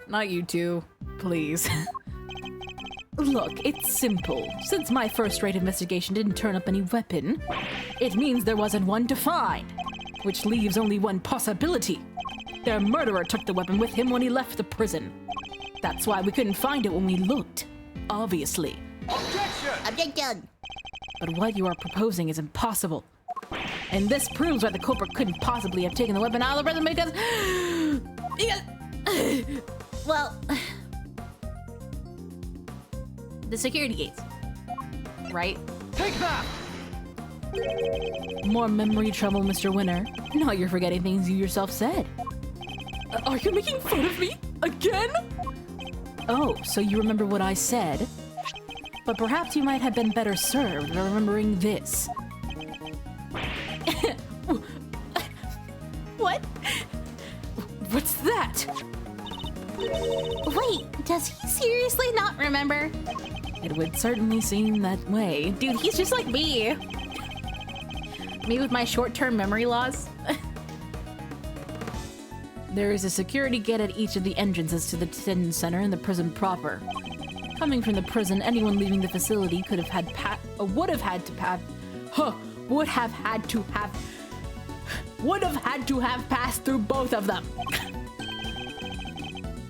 Not you two, please. Look, it's simple. Since my first-rate investigation didn't turn up any weapon, it means there wasn't one to find, which leaves only one possibility. Their murderer took the weapon with him when he left the prison. That's why we couldn't find it when we looked, obviously. Objection! Objection! But what you are proposing is impossible. And this proves why the culprit couldn't possibly have taken the weapon out of the prison because... Well, the security gates, right? Take that! More memory trouble, Mr. Winner. Now you're forgetting things you yourself said. Are you making fun of me? Again? Oh, so you remember what I said? But perhaps you might have been better served by remembering this. What? What's that? Wait, does he seriously not remember? It would certainly seem that way. Dude, he's just like me. Me with my short-term memory loss. There is a security gate at each of the entrances to the detention center and the prison proper. Coming from the prison, anyone leaving the facility would have had to have passed through both of them.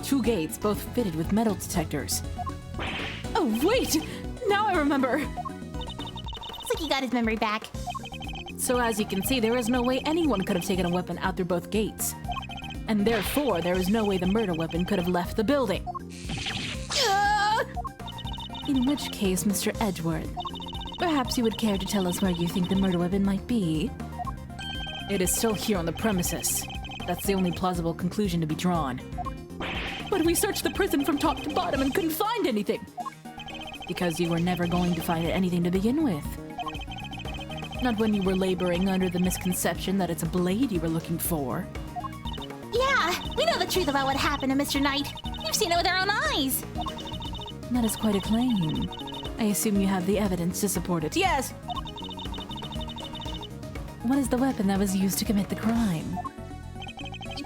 Two gates, both fitted with metal detectors. Oh wait! Now I remember! Looks like he got his memory back. So as you can see, there is no way anyone could have taken a weapon out through both gates. And therefore, there is no way the murder weapon could have left the building. In which case, Mr. Edgeworth, perhaps you would care to tell us where you think the murder weapon might be? It is still here on the premises. That's the only plausible conclusion to be drawn. But we searched the prison from top to bottom and couldn't find anything. Because you were never going to find anything to begin with. Not when you were laboring under the misconception that it's a blade you were looking for. Yeah, we know the truth about what happened to Mr. Knight. We've seen it with our own eyes. That is quite a claim. I assume you have the evidence to support it. Yes. What is the weapon that was used to commit the crime?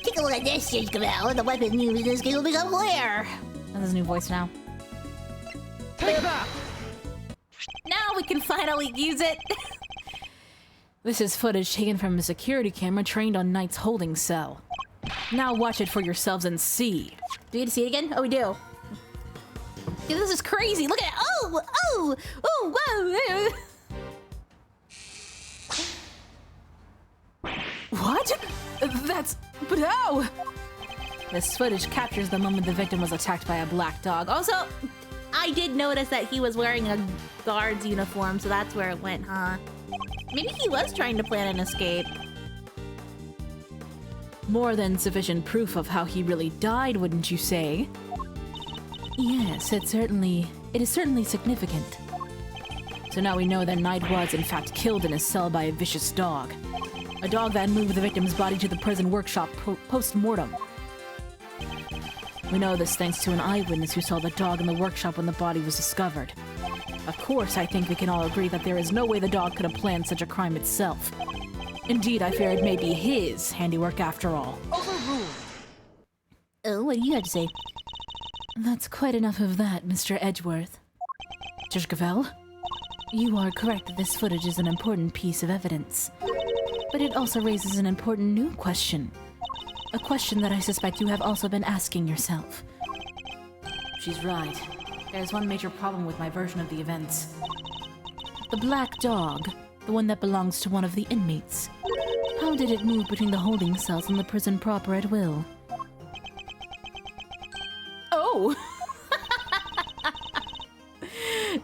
Take a look at this, Judge Gavel. The weapon used in this case will become clear. That's his new voice now. Take that! Now we can finally use it. This is footage taken from a security camera trained on Knight's holding cell. Now watch it for yourselves and see. Do we get to see it again? Oh, we do. Dude, this is crazy. Look at it. Oh, oh, oh, whoa. What? But how? This footage captures the moment the victim was attacked by a black dog. Also, I did notice that he was wearing a guard's uniform, so that's where it went, huh? Maybe he was trying to plan an escape. More than sufficient proof of how he really died, wouldn't you say? Yes, it is certainly significant. So now we know that Knight was in fact killed in his cell by a vicious dog. A dog that moved the victim's body to the prison workshop post-mortem. We know this thanks to an eyewitness who saw the dog in the workshop when the body was discovered. Of course, I think we can all agree that there is no way the dog could have planned such a crime itself. Indeed, I fear it may be his handiwork after all. Overruled! Oh, what do you have to say? That's quite enough of that, Mr. Edgeworth. Judge Gavel, you are correct that this footage is an important piece of evidence. But it also raises an important new question. A question that I suspect you have also been asking yourself. She's right. There's one major problem with my version of the events. The black dog, the one that belongs to one of the inmates. How did it move between the holding cells and the prison proper at will? Oh!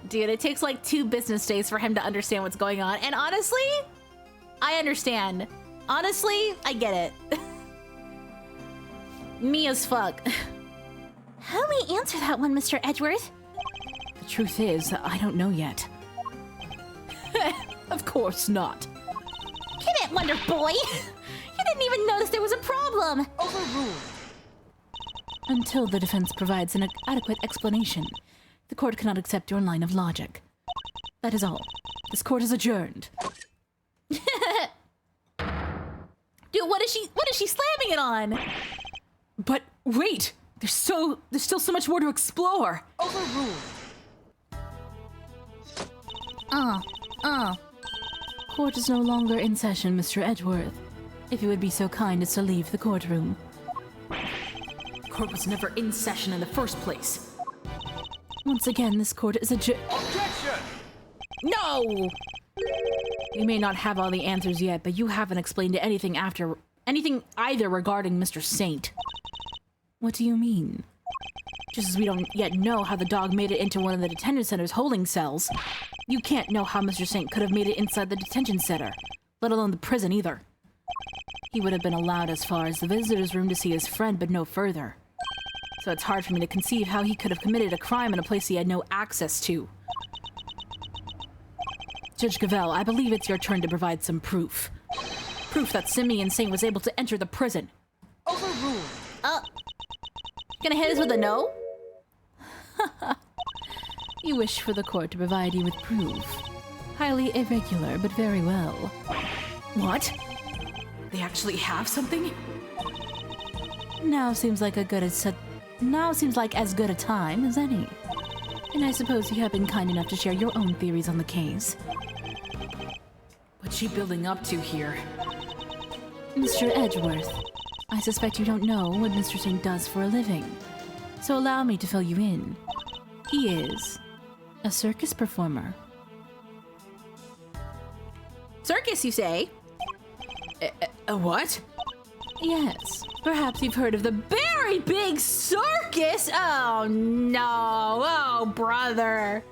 Dude, it takes like 2 business days for him to understand what's going on. And honestly, I understand. Honestly, I get it. Me as fuck. How do we answer that one, Mr. Edgeworth? The truth is, I don't know yet. Of course not. Get it, Wonder Boy! You didn't even notice there was a problem! Overruled! Until the defense provides an adequate explanation, the court cannot accept your line of logic. That is all. This court is adjourned. Dude, what is she slamming it on? But wait! There's still so much more to explore! Overruled! Court is no longer in session, Mr. Edgeworth. If you would be so kind as to leave the courtroom. Court was never in session in the first place. Once again, this court is Objection! No! You may not have all the answers yet, but you haven't explained anything either regarding Mr. Saint. What do you mean? Just as we don't yet know how the dog made it into one of the detention center's holding cells, you can't know how Mr. Saint could have made it inside the detention center, let alone the prison either. He would have been allowed as far as the visitor's room to see his friend, but no further. So it's hard for me to conceive how he could have committed a crime in a place he had no access to. Judge Gavel, I believe it's your turn to provide some proof. Proof that Simeon Saint was able to enter the prison. Overruled. Gonna hit us with a no? You wish for the court to provide you with proof. Highly irregular, but very well. What? They actually have something? Now seems like as good a time as any. And I suppose you have been kind enough to share your own theories on the case. What's she building up to here? Mr. Edgeworth, I suspect you don't know what Mr. Saint does for a living. So allow me to fill you in. He is a circus performer. Circus, you say? A what? Yes, perhaps you've heard of the Very big circus? Oh no! Oh brother!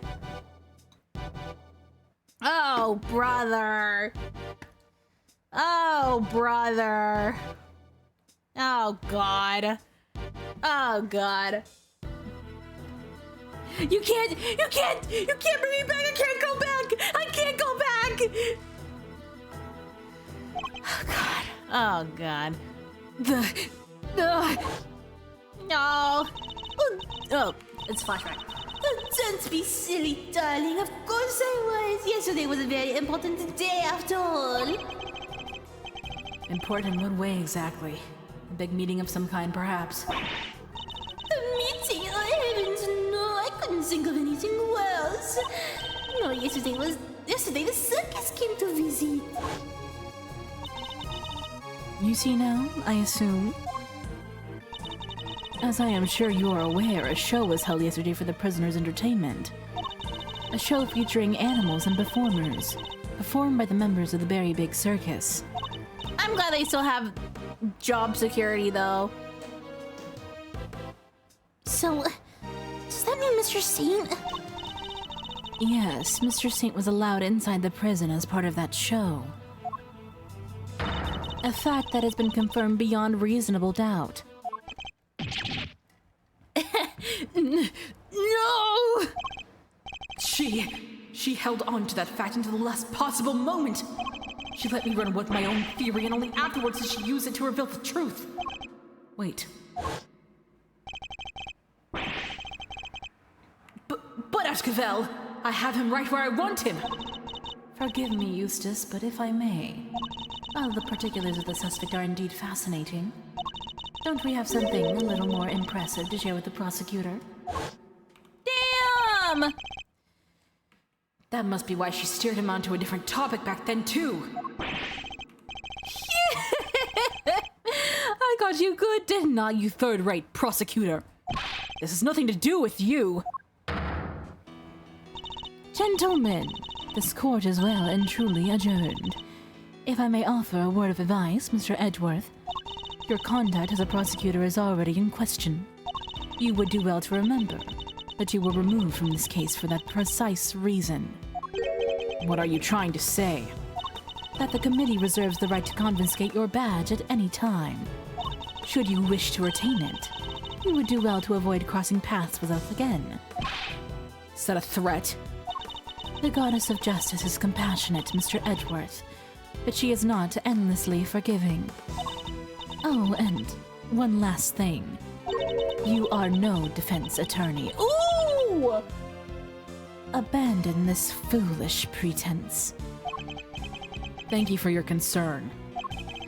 Oh brother! Oh brother! Oh god! Oh god! You can't bring me back! I can't go back! I can't go back! Oh god! Oh god! No! Oh, it's flashback. Don't be silly, darling. Of course I was. Yesterday was a very important day after all. Important in what way exactly? A big meeting of some kind, perhaps. A meeting? Oh, heavens, no. I couldn't think of anything worse. No, yesterday the circus came to visit. You see now, I assume? As I am sure you are aware, a show was held yesterday for the prisoners' entertainment. A show featuring animals and performers, performed by the members of the Very Big Circus. I'm glad they still have job security, though. So, does that mean Mr. Saint? Yes, Mr. Saint was allowed inside the prison as part of that show. A fact that has been confirmed beyond reasonable doubt. No! She held on to that fact until the last possible moment. She let me run with my own theory, and only afterwards did she use it to reveal the truth. Wait. But Ashkavel, I have him right where I want him. Forgive me, Eustace, but if I may, while the particulars of the suspect are indeed fascinating, don't we have something a little more impressive to share with the prosecutor? Damn! That must be why she steered him onto a different topic back then, too. I got you good, didn't I, you third-rate prosecutor? This has nothing to do with you. Gentlemen, this court is well and truly adjourned. If I may offer a word of advice, Mr. Edgeworth, your conduct as a prosecutor is already in question. You would do well to remember that you were removed from this case for that precise reason. What are you trying to say? That the committee reserves the right to confiscate your badge at any time. Should you wish to retain it, you would do well to avoid crossing paths with us again. Is that a threat? The goddess of justice is compassionate, Mr. Edgeworth, but she is not endlessly forgiving. Oh, and one last thing. You are no defense attorney. Ooh! Abandon this foolish pretense. Thank you for your concern,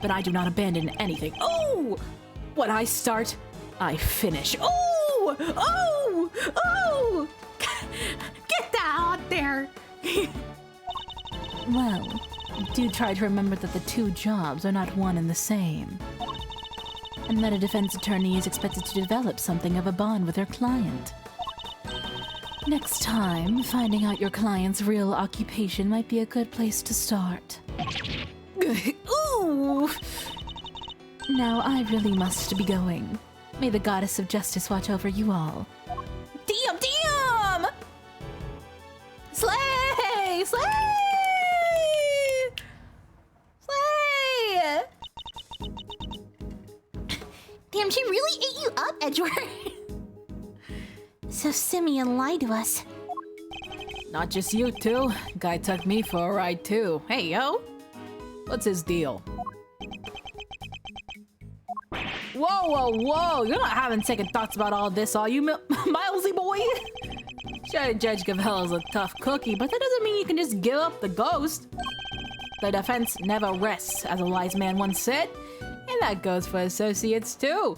but I do not abandon anything. Oh! What I start, I finish. Oh! Oh! Oh! Get that out there! Well, do try to remember that the two jobs are not one and the same. And that a defense attorney is expected to develop something of a bond with their client. Next time, finding out your client's real occupation might be a good place to start. Ooh! Now I really must be going. May the goddess of justice watch over you all. Damn, damn! Slay! Slay! Slay! Damn, she really ate you up, Edward. So Simeon lied to us. Not just you two. Guy took me for a ride too. Hey, yo! What's his deal? Whoa, whoa, whoa! You're not having second thoughts about all this, are you, Milesy boy? Sure, Judge Gavel's a tough cookie, but that doesn't mean you can just give up the ghost. The defense never rests, as a wise man once said, and that goes for associates too.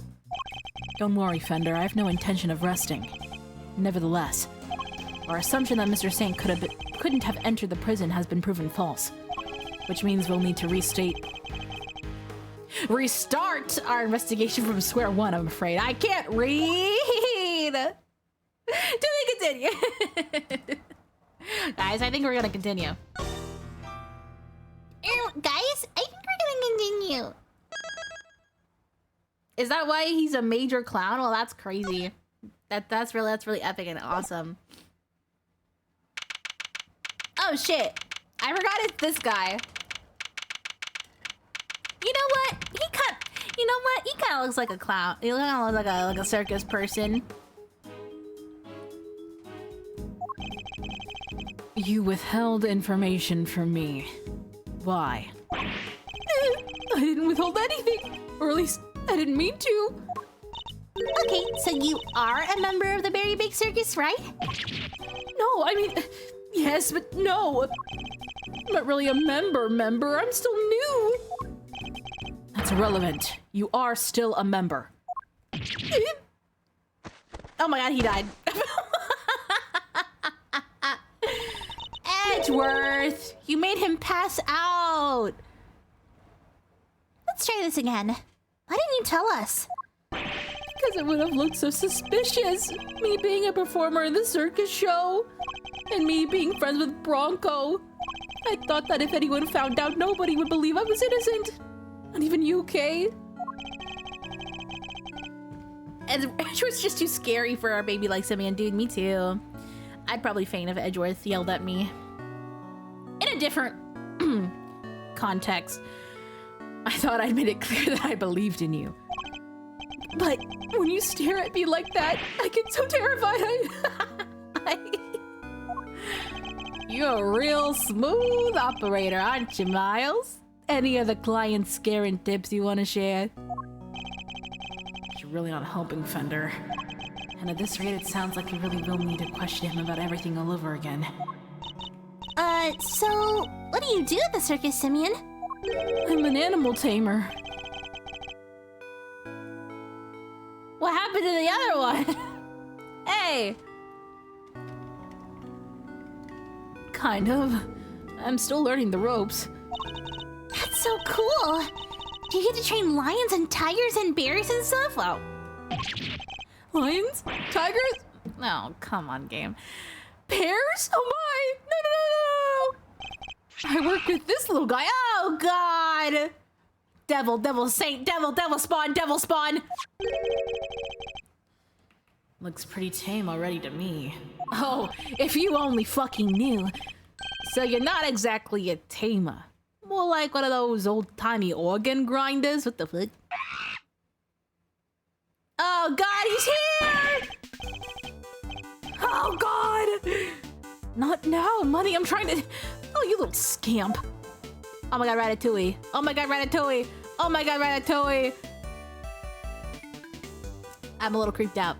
Don't worry, Fender. I have no intention of resting. Nevertheless, our assumption that Mr. Saint couldn't have entered the prison has been proven false, which means we'll need to restart our investigation from square one, I'm afraid. I can't read! Do we continue? Guys, I think we're gonna continue. Guys, I think we're gonna continue. Is that why he's a major clown? Well, that's crazy. That's really epic and awesome. Oh shit! I forgot it's this guy. You know what? He kind of looks like a clown. He kind of looks like a circus person. You withheld information from me. Why? I didn't withhold anything, or at least I didn't mean to. Okay, so you are a member of the Berry Big Circus, right? No, I mean, yes, but no. I'm not really a member. I'm still new. That's irrelevant. You are still a member. Oh my god, he died. Edgeworth, you made him pass out. Let's try this again. Why didn't you tell us? Because it would have looked so suspicious. Me being a performer in the circus show. And me being friends with Bronco. I thought that if anyone found out, nobody would believe I was innocent. Not even you, Kay. Edgeworth's just too scary for our baby like Simeon. Dude, me too. I'd probably faint if Edgeworth yelled at me. In a different context. I thought I'd made it clear that I believed in you. But when you stare at me like that, I get so terrified. You're a real smooth operator, aren't you, Miles? Any other client scaring tips you want to share? You're really not helping, Fender. And at this rate, it sounds like you really will need to question him about everything all over again. So what do you do at the circus, Simeon? I'm an animal tamer. What happened to the other one? Hey! Kind of. I'm still learning the ropes. That's so cool. Do you get to train lions and tigers and bears and stuff? Wow. Lions? Tigers? Oh, come on, game. Bears? Oh my! No, no, no, no! I work with this little guy. Oh, God! Devil, devil, saint, devil, devil spawn, devil spawn! Looks pretty tame already to me. Oh, if you only fucking knew. So you're not exactly a tamer. More like one of those old-timey organ grinders. What the fuck? Oh, God, he's here! Oh, God! Not now, money. I'm trying to... Oh, you little scamp. Oh, my God, Ratatouille. Oh, my God, Ratatouille. Oh, my God, Ratatouille. I'm a little creeped out.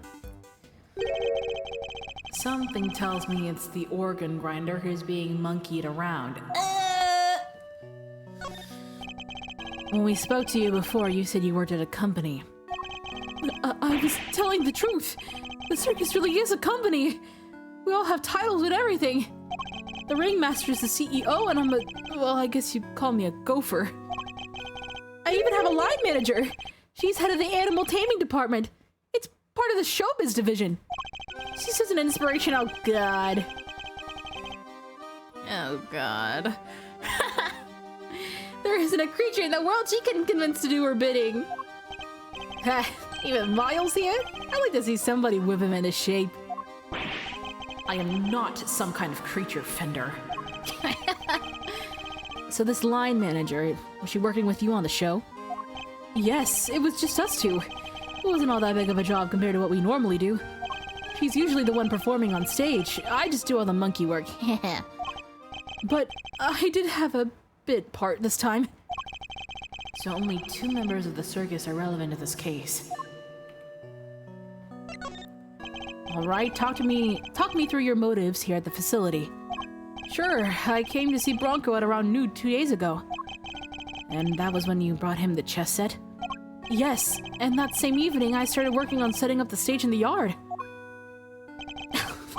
Something tells me it's the organ grinder who's being monkeyed around. When we spoke to you before, you said you worked at a company. I was telling the truth. The circus really is a company. We all have titles and everything. The ringmaster's the CEO and I'm a, well, I guess you'd call me a gopher. I even have a line manager. She's head of the animal taming department. It's part of the showbiz division. She's just an inspiration. Oh, God. Oh, God. There isn't a creature in the world she can convince to do her bidding. Even Miles here? I'd like to see somebody whip him into shape. I am not some kind of creature, Fender. So this line manager, was she working with you on the show? Yes, it was just us two. It wasn't all that big of a job compared to what we normally do. She's usually the one performing on stage. I just do all the monkey work. But I did have a bit part this time. So only 2 members of the circus are relevant to this case. Alright, talk me through your motives here at the facility. Sure, I came to see Bronco at around noon 2 days ago. And that was when you brought him the chess set? Yes, and that same evening I started working on setting up the stage in the yard.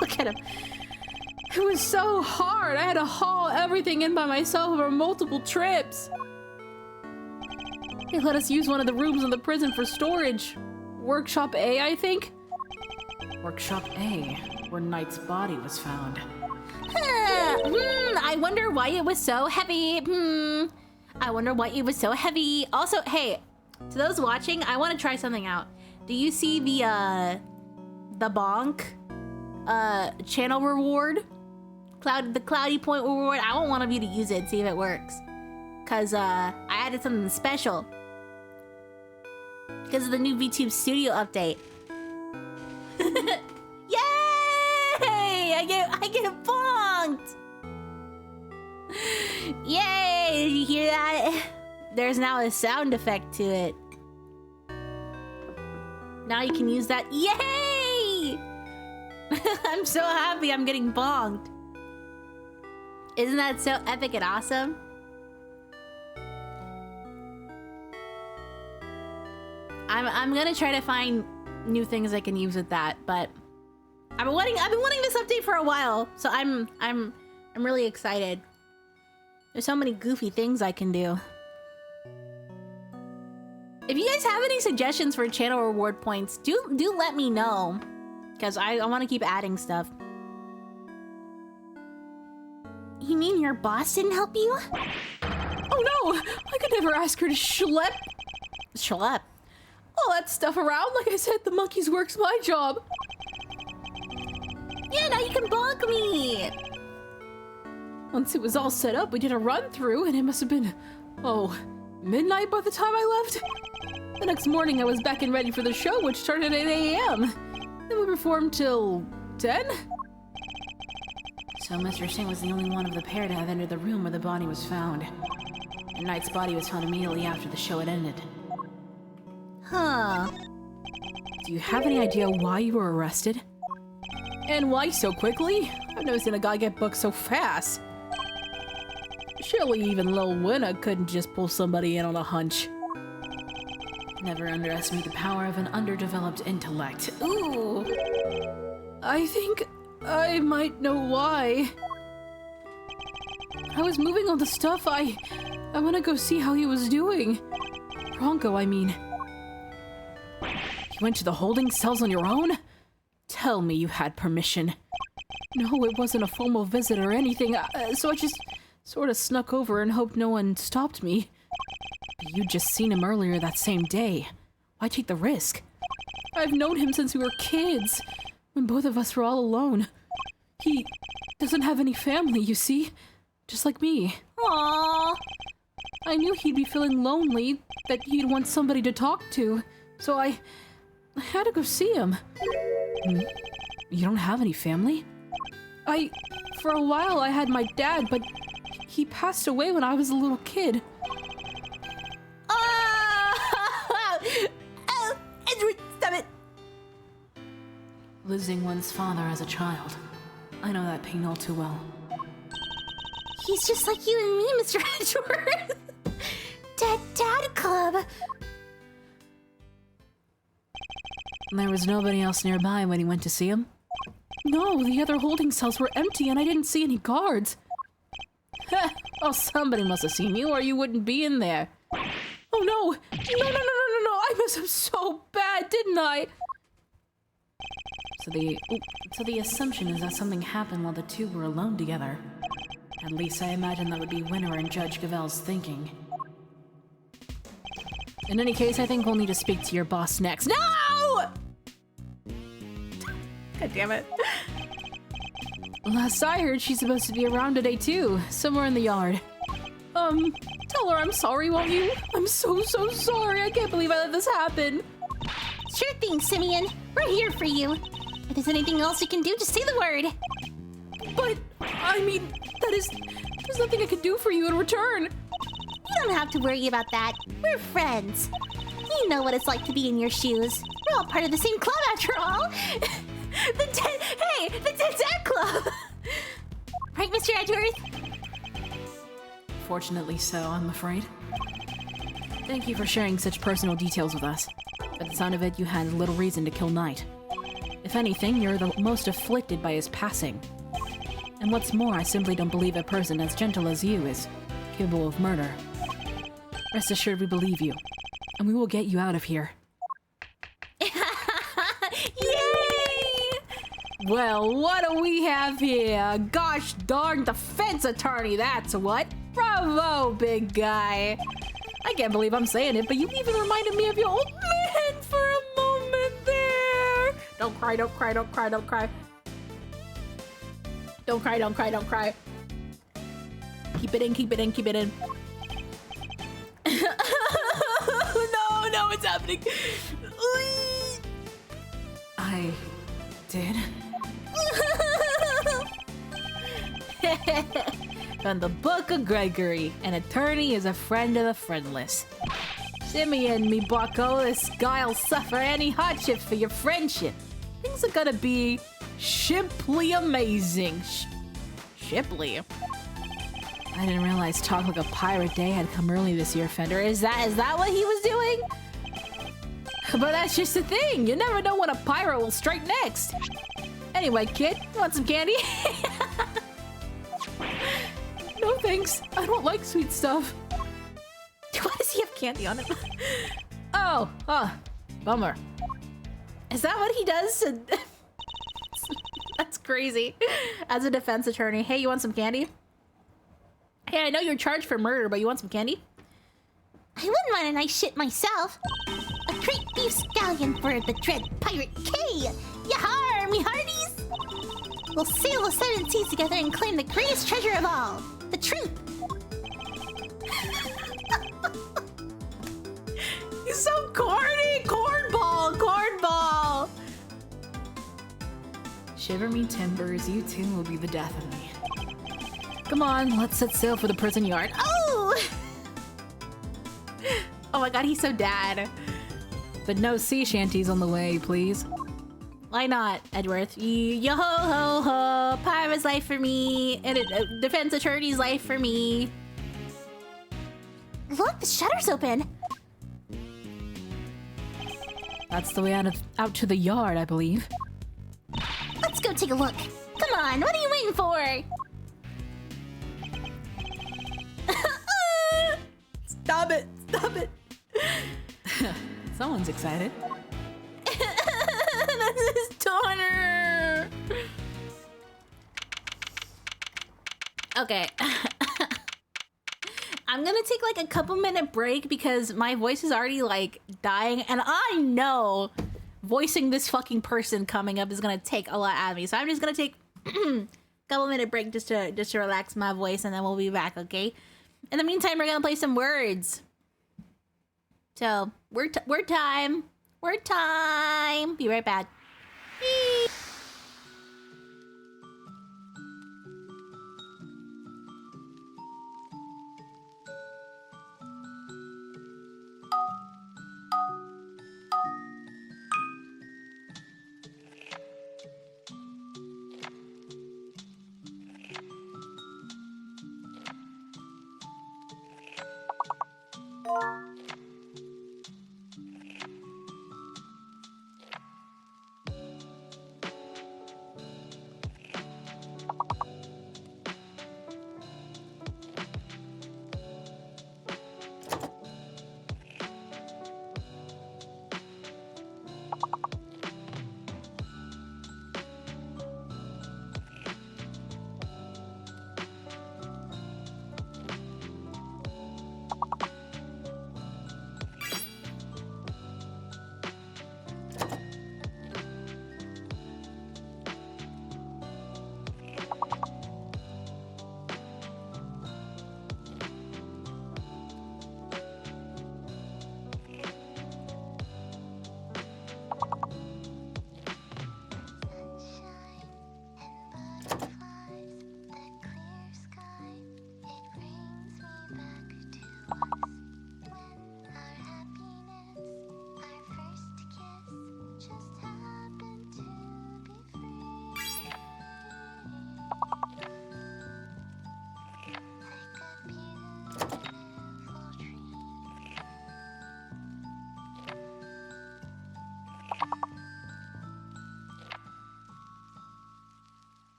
Look at him. It was so hard. I had to haul everything in by myself over multiple trips. They let us use one of the rooms in the prison for storage. Workshop A, I think? Workshop A, where Knight's body was found. I wonder why it was so heavy. I wonder why it was so heavy. Also, hey, to those watching, I want to try something out. Do you see the bonk channel reward? The cloudy point reward? I want one of you to use it and see if it works. Cause I added something special. Because of the new VTube Studio update. Yay! I get bonked! Yay! Did you hear that? There's now a sound effect to it. Now you can use that. Yay! I'm so happy I'm getting bonked. Isn't that so epic and awesome? I'm gonna try to find new things I can use with that, but I've been wanting this update for a while, so I'm really excited. There's so many goofy things I can do. If you guys have any suggestions for channel reward points, do let me know, because I want to keep adding stuff. You mean your boss didn't help you? Oh no! I could never ask her to schlep all that stuff around. Like I said, the monkey's work's my job. Yeah, now you can bonk me! Once it was all set up, we did a run through, and it must have been, midnight by the time I left. The next morning, I was back and ready for the show, which started at 8 a.m. Then we performed till 10? So Mr. Singh was the only one of the pair to have entered the room where the body was found. And Knight's body was found immediately after the show had ended. Huh. Do you have any idea why you were arrested? And why so quickly? I've never seen a guy get booked so fast. Surely even Lil Winna couldn't just pull somebody in on a hunch. Never underestimate the power of an underdeveloped intellect. Ooh. I think I might know why. I was moving all the stuff. I want to go see how he was doing. Bronco, I mean. You went to the holding cells on your own? Tell me you had permission. No, it wasn't a formal visit or anything, so I just sort of snuck over and hoped no one stopped me. But you'd just seen him earlier that same day. Why take the risk? I've known him since we were kids, when both of us were all alone. He doesn't have any family, you see? Just like me. Aww. I knew he'd be feeling lonely, that he'd want somebody to talk to, so I had to go see him. You don't have any family? For a while I had my dad, but he passed away when I was a little kid. Oh, Edward, stop it! Losing one's father as a child. I know that pain all too well. He's just like you and me, Mr. Edgeworth. Dad Club. There was nobody else nearby when he went to see him? No, the other holding cells were empty and I didn't see any guards. Well, somebody must have seen you or you wouldn't be in there. Oh no! No! I messed up so bad, didn't I? So the assumption is that something happened while the two were alone together. At least I imagine that would be Winner and Judge Gavel's thinking. In any case, I think we'll need to speak to your boss next. No! God damn it. Last I heard, she's supposed to be around today too, somewhere in the yard. Tell her I'm sorry, won't you? I'm so sorry. I can't believe I let this happen. Sure thing, Simeon. We're here for you. If there's anything else you can do, just say the word. But, I mean, there's nothing I could do for you in return. You don't have to worry about that. We're friends. You know what it's like to be in your shoes. We're all part of the same club after all. the 10 Club. Right, Mr. Edgeworth? Fortunately so, I'm afraid. Thank you for sharing such personal details with us. By the sound of it, you had little reason to kill Knight. If anything, you're the most afflicted by his passing. And what's more, I simply don't believe a person as gentle as you is capable of murder. Rest assured we believe you, and we will get you out of here. Yay! Well, what do we have here? Gosh darn defense attorney, that's what! Bravo, big guy! I can't believe I'm saying it, but you even reminded me of your old man for a moment there! Don't cry. Don't cry. Keep it in. No, it's happening. I did. From the Book of Gregory, an attorney is a friend of the friendless. Simeon, me bucko, this guy'll suffer any hardship for your friendship. Things are gonna be simply amazing. Shipley. I didn't realize Talk Like a Pirate Day had come early this year, Fender. Is that what he was doing? But that's just the thing. You never know when a pirate will strike next. Anyway, kid, you want some candy? No thanks. I don't like sweet stuff. Why does he have candy on him? Oh, bummer. Is that what he does to... That's crazy. As a defense attorney, hey, you want some candy? Hey, I know you're charged for murder, but you want some candy? I wouldn't mind a nice shit myself. A great beef scallion for the dread pirate K. Yahar, me hearties! We'll sail the seven seas together and claim the greatest treasure of all, the truth. He's so corny! Cornball! Shiver me timbers, you two will be the death of me. Come on, let's set sail for the prison yard. Oh! Oh my god, he's so dad. But no sea shanties on the way, please. Why not, Edgeworth? Yo ho ho ho! Pirate's life for me, and a defense attorney's life for me. Look, the shutter's open. That's the way out to the yard, I believe. Let's go take a look. Come on, what are you waiting for? Stop it! Someone's excited. That's his daughter! Okay. I'm gonna take like a couple minute break because my voice is already like dying, and I know voicing this fucking person coming up is gonna take a lot out of me. So I'm just gonna take a couple minute break just to relax my voice, and then we'll be back, okay? In the meantime, we're gonna play some words. So, word time. Be right back. Beep.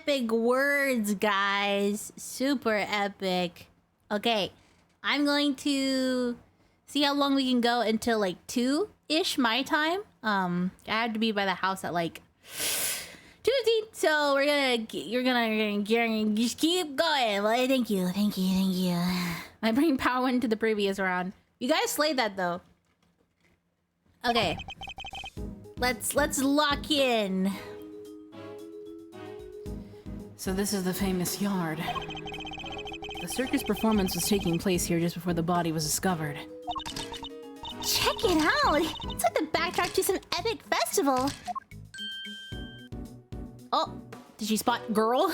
epic words, guys. Super epic. Okay, I'm going to see how long we can go until like 2-ish my time. I have to be by the house at like 2:15, so you're gonna just keep going. Well, thank you. My brain power went to the previous round. You guys slayed that though. Okay, let's lock in. So this is the famous yard. The circus performance was taking place here just before the body was discovered. Check it out! It's like the backdrop to some epic festival. Oh, did she spot girl?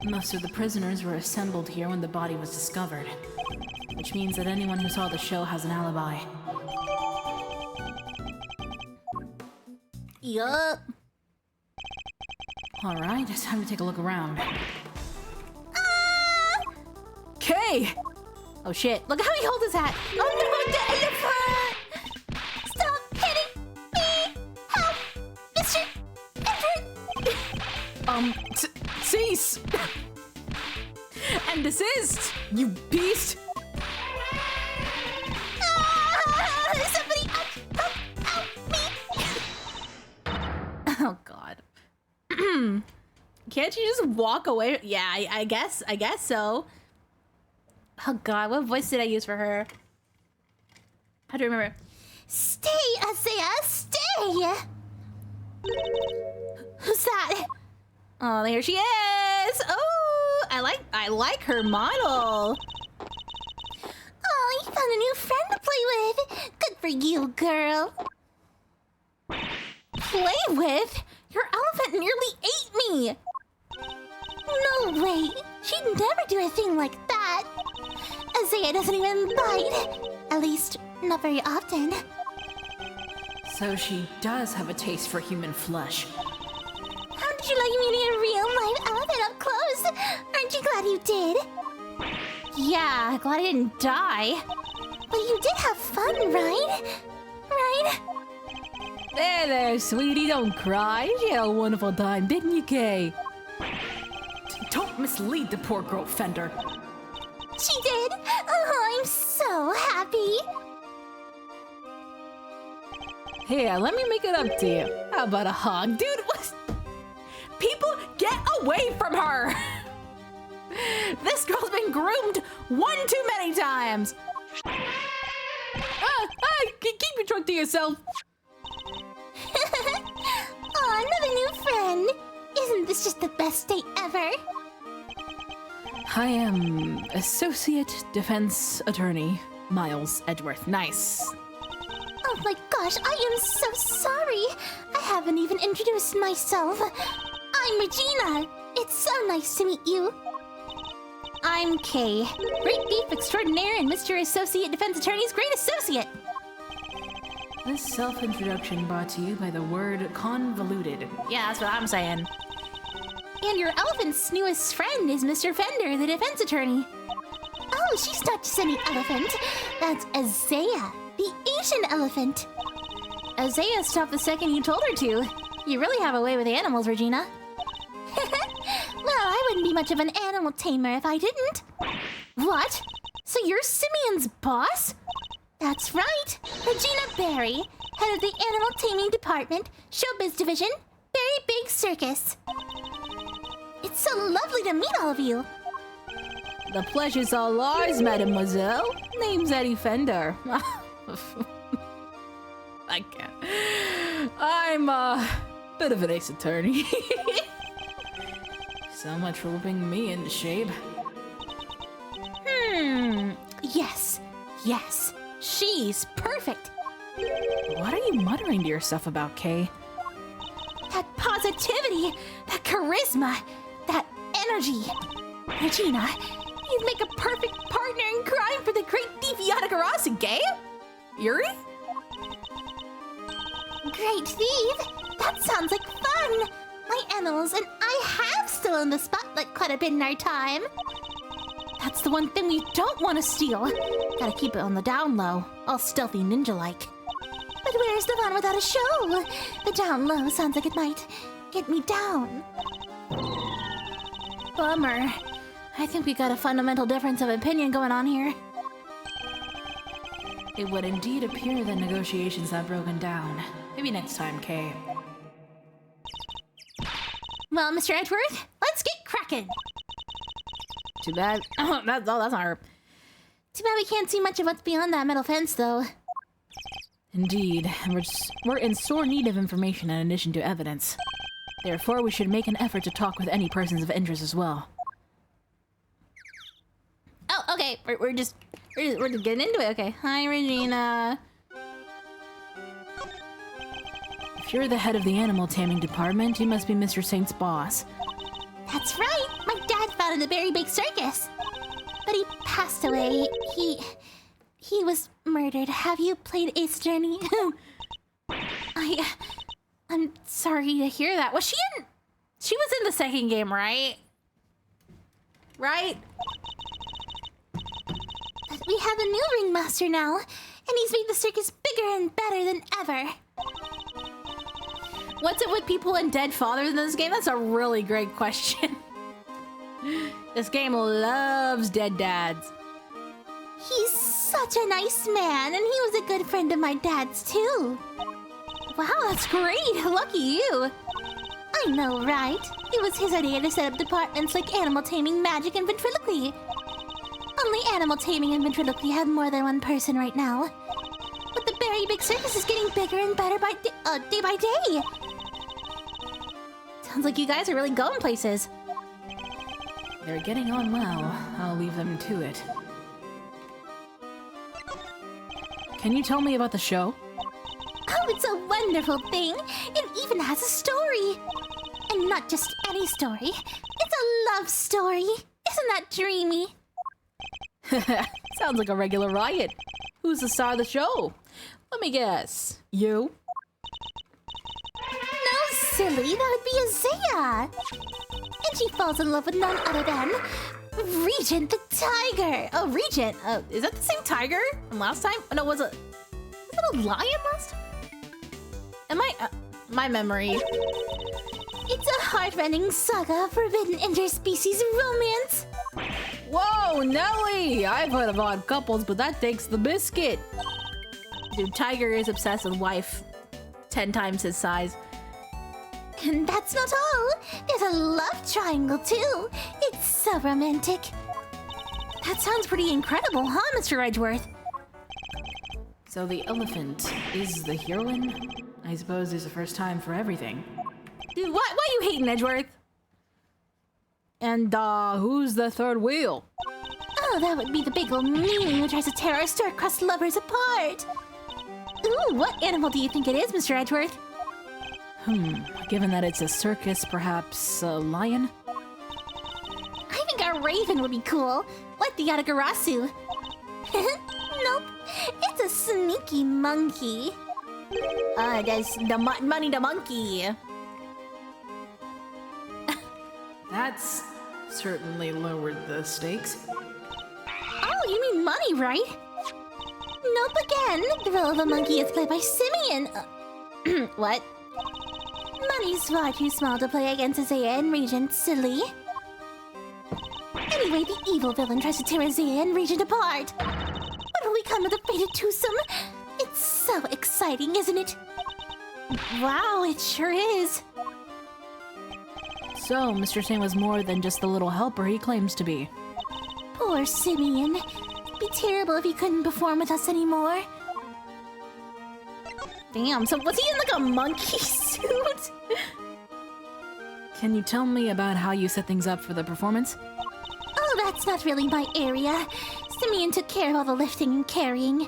Most of the prisoners were assembled here when the body was discovered, which means that anyone who saw the show has an alibi. Yup. Alright, it's time to take a look around. Kay! Oh shit, look how he holds his hat. Oh no, the elephant! Stop hitting me! Help! Mr. Edward! Cease! And desist, you beast! Somebody help me! Oh god. Can't you just walk away? Yeah, I guess so. Oh god, what voice did I use for her? How do I remember? Stay, Isaiah, stay! Who's that? Oh, there she is. Oh, I like her model. Oh, you found a new friend to play with. Good for you, girl. Play with? Your elephant nearly ate me. No way. She'd never do a thing like that. Isaiah doesn't even bite. At least, not very often. So she does have a taste for human flesh. How did you like meeting a real live elephant up close? Aren't you glad you did? Yeah, glad I didn't die. But you did have fun, right? Right? There, sweetie, don't cry. You had a wonderful time, didn't you, Kay? Don't mislead the poor girl, Fender. She did? Oh, I'm so happy. Here, let me make it up to you. How about a hug? Dude, what? People, get away from her! This girl's been groomed one too many times. Keep your trunk to yourself. Aw, another new friend. Isn't this just the best day ever? I am Associate Defense Attorney Miles Edgeworth. Nice. Oh my gosh, I am so sorry. I haven't even introduced myself. I'm Regina. It's so nice to meet you. I'm Kay, Great Thief Extraordinaire and Mr. Associate Defense Attorney's Great Associate. This self-introduction brought to you by the word convoluted. Yeah, that's what I'm saying. And your elephant's newest friend is Mr. Fender, the defense attorney. Oh, she's not just any elephant. That's Isaiah, the Asian elephant. Isaiah stopped the second you told her to. You really have a way with animals, Regina. Well, I wouldn't be much of an animal tamer if I didn't. What? So you're Simeon's boss? That's right. Regina Berry, head of the Animal Taming Department, Showbiz Division, Berry Big Circus. It's so lovely to meet all of you. The pleasure's all ours, mademoiselle. Name's Eddie Fender. I can't. I'm a bit of an ace attorney. So much for whipping me into shape. Yes. She's perfect. What are you muttering to yourself about, Kay? That positivity, that charisma, that energy. Regina, you'd make a perfect partner in crime for the great thief Yatagarasa game? Yuri? Great thief. That sounds like fun. My animals and I have stolen the spotlight quite a bit in our time. That's the one thing we don't want to steal. Gotta keep it on the down low, all stealthy ninja-like. But where's the fun without a show? The down low sounds like it might get me down. Bummer. I think we got a fundamental difference of opinion going on here. It would indeed appear that negotiations have broken down. Maybe next time, Kay. Well, Mr. Edgeworth, let's get cracking. Too bad. Oh, that's not her. Too bad we can't see much of what's beyond that metal fence, though. Indeed, we're in sore need of information in addition to evidence. Therefore, we should make an effort to talk with any persons of interest as well. Oh, okay. We're just getting into it. Okay. Hi, Regina. If you're the head of the animal taming department, you must be Mr. Saint's boss. That's right. My dad founded the Berry Big Circus. But he passed away. He was murdered. Have you played Ace Attorney? I'm sorry to hear that. Was she in? She was in the second game, right? Right? But we have a new ringmaster now, and he's made the circus bigger and better than ever. What's it with people and dead fathers in this game? That's a really great question. This game loves dead dads. He's such a nice man, and he was a good friend of my dad's, too. Wow, that's great. Lucky you. I know, right? It was his idea to set up departments like animal taming, magic, and ventriloquy. Only animal taming and ventriloquy have more than one person right now. But the Berry Big Circus is getting bigger and better day by day. Sounds like you guys are really going places. They're getting on well. I'll leave them to it. Can you tell me about the show? Oh, it's a wonderful thing. It even has a story. And not just any story. It's a love story. Isn't that dreamy? Sounds like a regular riot. Who's the star of the show? Let me guess. You? No, silly. That would be Isaiah. And she falls in love with none other than Regent the Tiger. Oh, Regent. Is that the same tiger from last time? Oh, no, was it a lion last time? Am I... my memory. It's a heart-rending saga of forbidden interspecies romance. Whoa, Nelly! I've heard of odd couples, but that takes the biscuit. Dude, Tiger is obsessed with wife 10 times his size. And that's not all. There's a love triangle, too. It's so romantic. That sounds pretty incredible, huh, Mr. Edgeworth? So the elephant is the heroine? I suppose there's a first time for everything. Dude, why you hating, Edgeworth? And, who's the third wheel? Oh, that would be the big old meanie who tries to tear our star-crossed lovers apart. Ooh, what animal do you think it is, Mr. Edgeworth? Given that it's a circus, perhaps a lion? I think a raven would be cool. Like the Yatagarasu. Nope, it's a sneaky monkey. That's the Money the Monkey. That's certainly lowered the stakes. Oh, you mean money, right? Nope again. The role of a monkey is played by Simeon. What? Money's far too small to play against Isaiah and Regent, silly. Anyway, the evil villain tries to tear Isaiah and Regent apart. What will become of the fated twosome? It's so exciting, isn't it? Wow, it sure is. So, Mr. Saint was more than just the little helper he claims to be. Poor Simeon. It'd be terrible if he couldn't perform with us anymore. Damn, so was he in like a monkey suit? Can you tell me about how you set things up for the performance? Oh, that's not really my area. Simeon took care of all the lifting and carrying.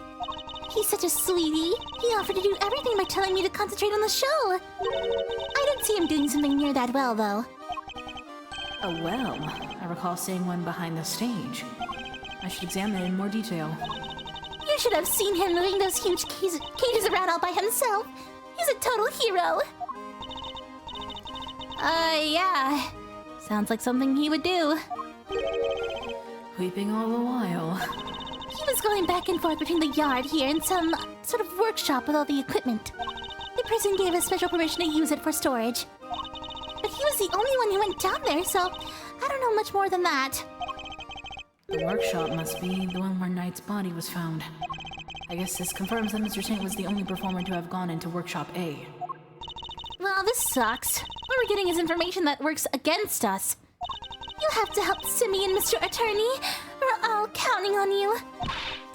He's such a sweetie. He offered to do everything by telling me to concentrate on the show. I didn't see him doing something near that well, though. Oh, well. I recall seeing one behind the stage. I should examine it in more detail. You should have seen him moving those huge cages around all by himself. He's a total hero. Yeah. Sounds like something he would do. Weeping all the while. He was going back and forth between the yard here and some sort of workshop with all the equipment. The prison gave us special permission to use it for storage. was the only one who went down there, so I don't know much more than that. The workshop must be the one where Knight's body was found. I guess this confirms that Mr. Saint was the only performer to have gone into Workshop A. Well, this sucks. What we're getting is information that works against us. You have to help Simeon, Mr. Attorney. We're all counting on you.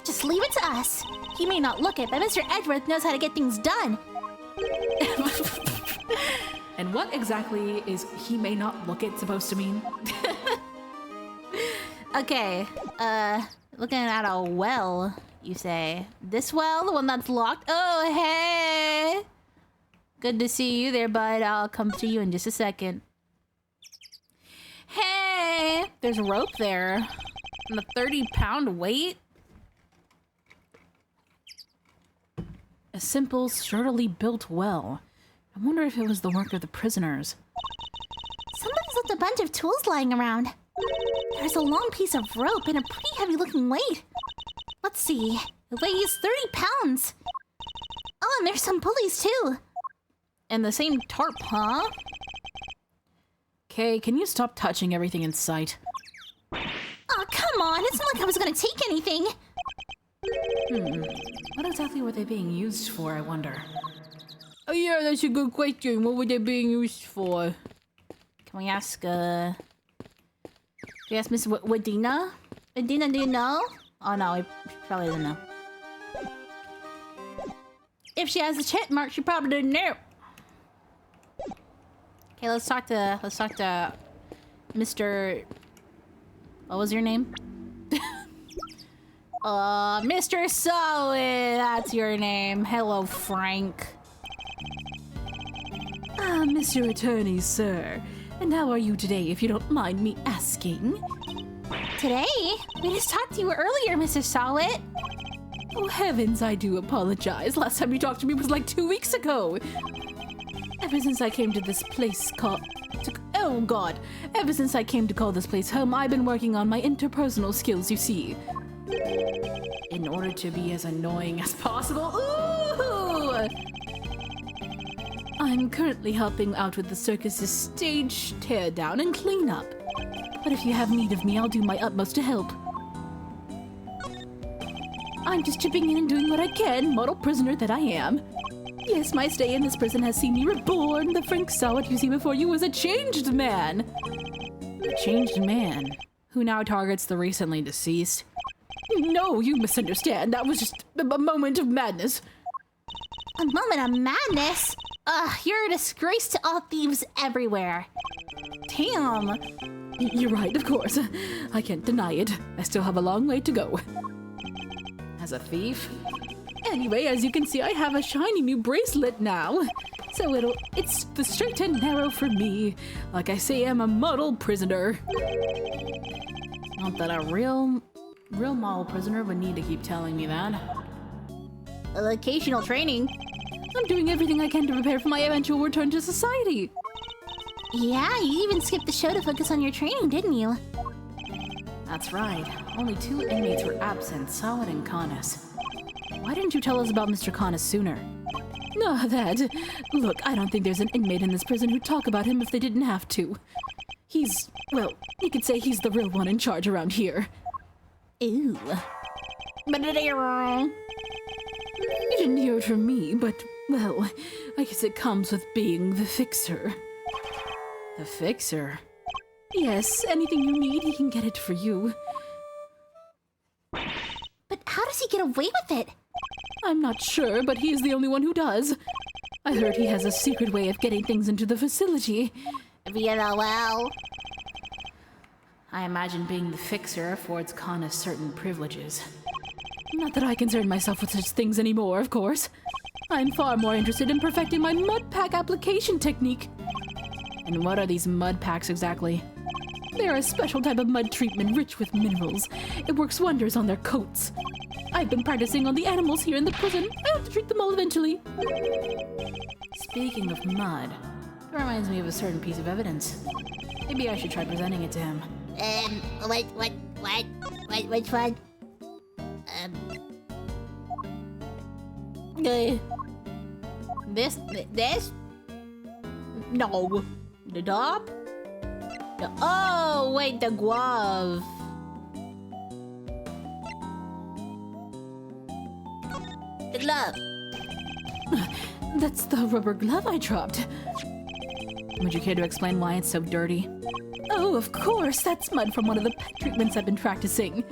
Just leave it to us. He may not look it, but Mr. Edgeworth knows how to get things done. And what exactly is he may not look it supposed to mean? Okay, looking at a well, you say. This well, the one that's locked? Oh, hey! Good to see you there, bud. I'll come to you in just a second. Hey! There's a rope there. And a 30-pound weight? A simple, sturdily built well. I wonder if it was the work of the prisoners. Somebody's left a bunch of tools lying around. There's a long piece of rope and a pretty heavy-looking weight. Let's see. It weighs 30 pounds. Oh, and there's some pulleys, too. And the same tarp, huh? Kay, can you stop touching everything in sight? Oh, come on. It's not like I was gonna take anything. What exactly were they being used for, I wonder? Oh yeah, that's a good question. What were they being used for? Can we ask, Can we ask Miss Wadina? Wadina, do you know? Oh no, we probably didn't know. If she has a check mark, she probably didn't know. Okay, let's talk to Mr. What was your name? Mr. Solid, that's your name. Hello, Frank. Ah, Mr. Attorney, sir. And how are you today, if you don't mind me asking? Today? We just talked to you earlier, Mr. Solid. Oh, heavens, I do apologize. Last time you talked to me was like 2 weeks ago. Ever since I came to this place oh, God. Ever since I came to call this place home, I've been working on my interpersonal skills, you see. In order to be as annoying as possible. Ooh! I'm currently helping out with the circus's stage teardown and cleanup. But if you have need of me, I'll do my utmost to help. I'm just chipping in and doing what I can, model prisoner that I am. Yes, my stay in this prison has seen me reborn. The Frank Sawat you see before you was a changed man. A changed man? Who now targets the recently deceased? No, you misunderstand. That was just a moment of madness. A moment of madness? Ugh, you're a disgrace to all thieves everywhere. Damn. You're right, of course. I can't deny it. I still have a long way to go. As a thief? Anyway, as you can see, I have a shiny new bracelet now. So it's the straight and narrow for me. Like I say, I'm a model prisoner. Not that a real model prisoner would need to keep telling me that. Occasional training. I'm doing everything I can to prepare for my eventual return to society. Yeah, you even skipped the show to focus on your training, didn't you? That's right. Only 2 inmates were absent, Sawat and Kanis. Why didn't you tell us about Mr. Kanis sooner? No, that. Look, I don't think there's an inmate in this prison who'd talk about him if they didn't have to. Well, you could say he's the real one in charge around here. Ew. But You didn't hear it from me, but, well, I guess it comes with being the fixer. The fixer? Yes, anything you need, he can get it for you. But how does he get away with it? I'm not sure, but he is the only one who does. I heard he has a secret way of getting things into the facility. VLOL. I imagine being the fixer affords Kanis certain privileges. Not that I concern myself with such things anymore, of course. I'm far more interested in perfecting my mud pack application technique. And what are these mud packs exactly? They are a special type of mud treatment rich with minerals. It works wonders on their coats. I've been practicing on the animals here in the prison. I have to treat them all eventually. Speaking of mud, it reminds me of a certain piece of evidence. Maybe I should try presenting it to him. Which one? This? No. The top? Oh, wait, the glove. The glove. That's the rubber glove I dropped. Would you care to explain why it's so dirty? Oh, of course, that's mud from one of the pet treatments I've been practicing.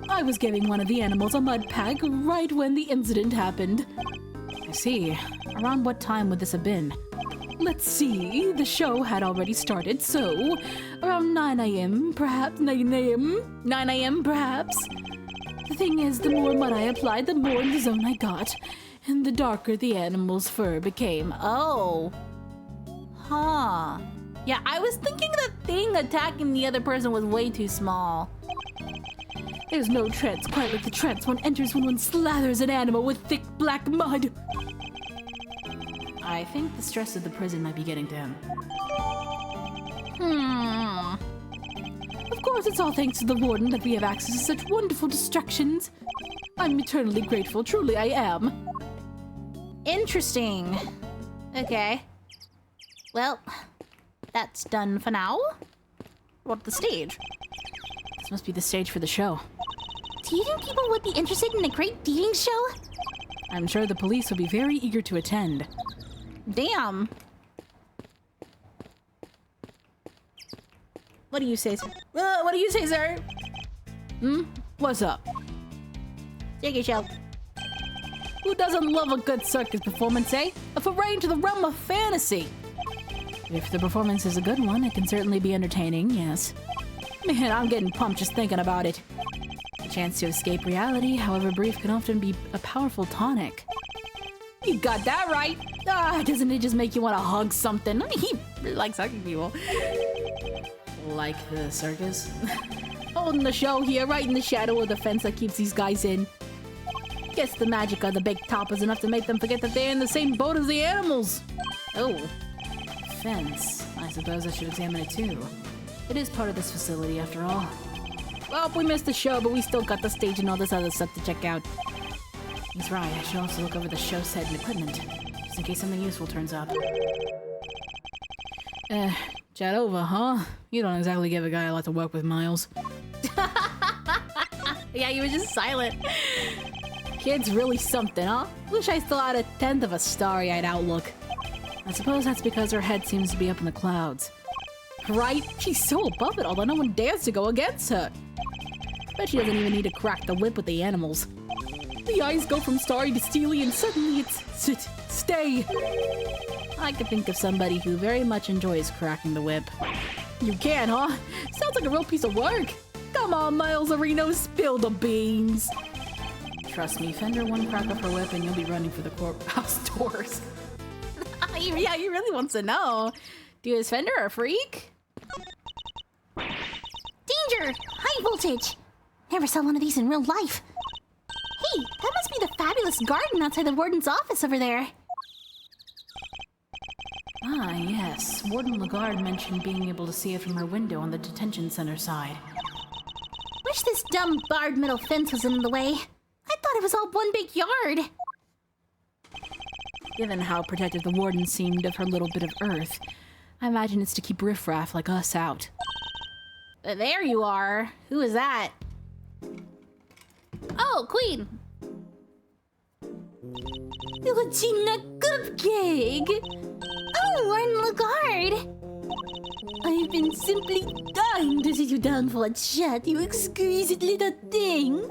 I was giving one of the animals a mud pack right when the incident happened. I see. Around what time would this have been? Let's see, the show had already started, so around 9 a.m., perhaps 9 a.m.? 9 a.m., perhaps? The thing is, the more mud I applied, the more in the zone I got, and the darker the animal's fur became. Oh. Huh. Yeah, I was thinking the thing attacking the other person was way too small. There's no trance quite like the trance one enters when one slathers an animal with thick black mud. I think the stress of the prison might be getting to him. Of course, it's all thanks to the warden that we have access to such wonderful distractions. I'm eternally grateful, truly I am. Interesting. Okay. Well, that's done for now. What the stage? This must be the stage for the show. Do you think people would be interested in a great eating show? I'm sure the police will be very eager to attend. Damn. What do you say, sir? What do you say, sir? What's up? Take a show. Who doesn't love a good circus performance, eh? A foray into the realm of fantasy! If the performance is a good one, it can certainly be entertaining, yes. Man, I'm getting pumped just thinking about it. A chance to escape reality, however brief, can often be a powerful tonic. You got that right! Doesn't it just make you want to hug something? I mean, he really likes hugging people. Like the circus? Holding the show here, right in the shadow of the fence that keeps these guys in. Guess the magic of the big top is enough to make them forget that they're in the same boat as the animals. Oh. Fence. I suppose I should examine it too. It is part of this facility after all. Well, we missed the show, but we still got the stage and all this other stuff to check out. He's right, I should also look over the show set and equipment, just in case something useful turns up. Chat over, huh? You don't exactly give a guy a lot to work with, Miles. Yeah, you were just silent. Kid's really something, huh? Wish I still had a tenth of a starry-eyed outlook. I suppose that's because her head seems to be up in the clouds. Right? She's so above it all that no one dares to go against her. Bet she doesn't even need to crack the whip with the animals. The eyes go from starry to steely and suddenly it's sit, stay. I could think of somebody who very much enjoys cracking the whip. You can, huh? Sounds like a real piece of work. Come on, Miles Areno, spill the beans. Trust me, Fender one crack up her whip and you'll be running for the courthouse doors. Yeah, he really wants to know. Is Fender a freak? Danger! High voltage! Never saw one of these in real life. Hey, that must be the fabulous garden outside the warden's office over there. Ah, yes. Warden Lagarde mentioned being able to see it from her window on the detention center side. Wish this dumb barred metal fence wasn't in the way. I thought it was all one big yard. Given how protective the warden seemed of her little bit of earth, I imagine it's to keep riffraff like us out. There you are. Who is that? Oh, Queen. Regina Cupcake! Oh, Warden Lagarde! I've been simply dying to sit you down for a chat, you exquisite little thing.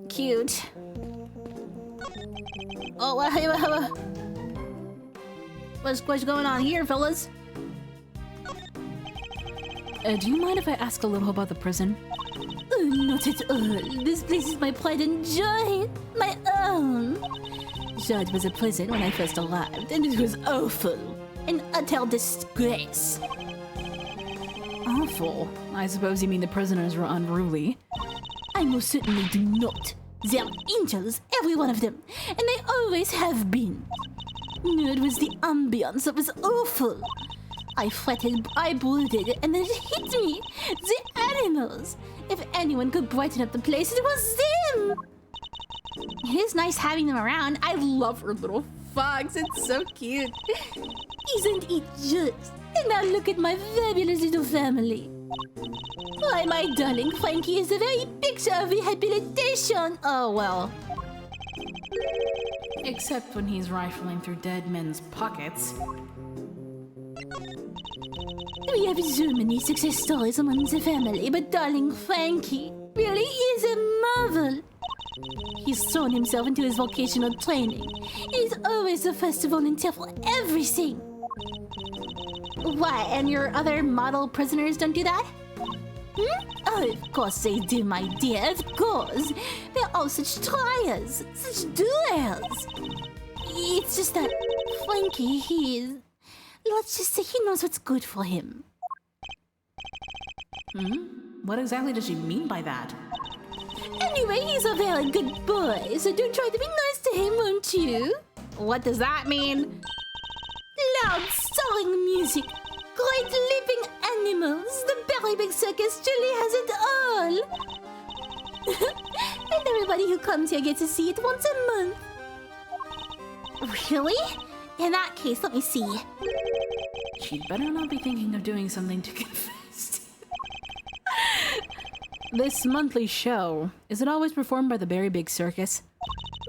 Cute. Oh, what's going on here, fellas? Do you mind if I ask a little about the prison? Oh, not at all. This place is my pride and joy. My own. Sure, it was a prison when I first arrived, and it was awful. An utter disgrace. Awful. I suppose you mean the prisoners were unruly. I most certainly do not. They're angels, every one of them, and they always have been. No, it was the ambience that was awful. I fretted, I brooded, and then it hit me. The animals. If anyone could brighten up the place, it was them. It is nice having them around. I love her little fox. It's so cute. Isn't it just? And now look at my fabulous little family. Why, my darling Frankie is the very picture of rehabilitation. Oh, well. Except when he's rifling through dead men's pockets. We have so many success stories among the family, but darling Frankie really is a marvel. He's thrown himself into his vocational training. He's always the first to volunteer for everything. Why, and your other model prisoners don't do that? Oh, of course they do, my dear, of course. They're all such tryers, such doers. It's just that Frankie, let's just say he knows what's good for him. What exactly does she mean by that? Anyway, he's a very good boy, so do try to be nice to him, won't you? What does that mean? Loud, soaring music, great living animals. The Berry Big Circus truly has it all. And everybody who comes here gets to see it once a month. Really? In that case, let me see. She'd better not be thinking of doing something too confessed. This monthly show, is it always performed by the Berry Big Circus?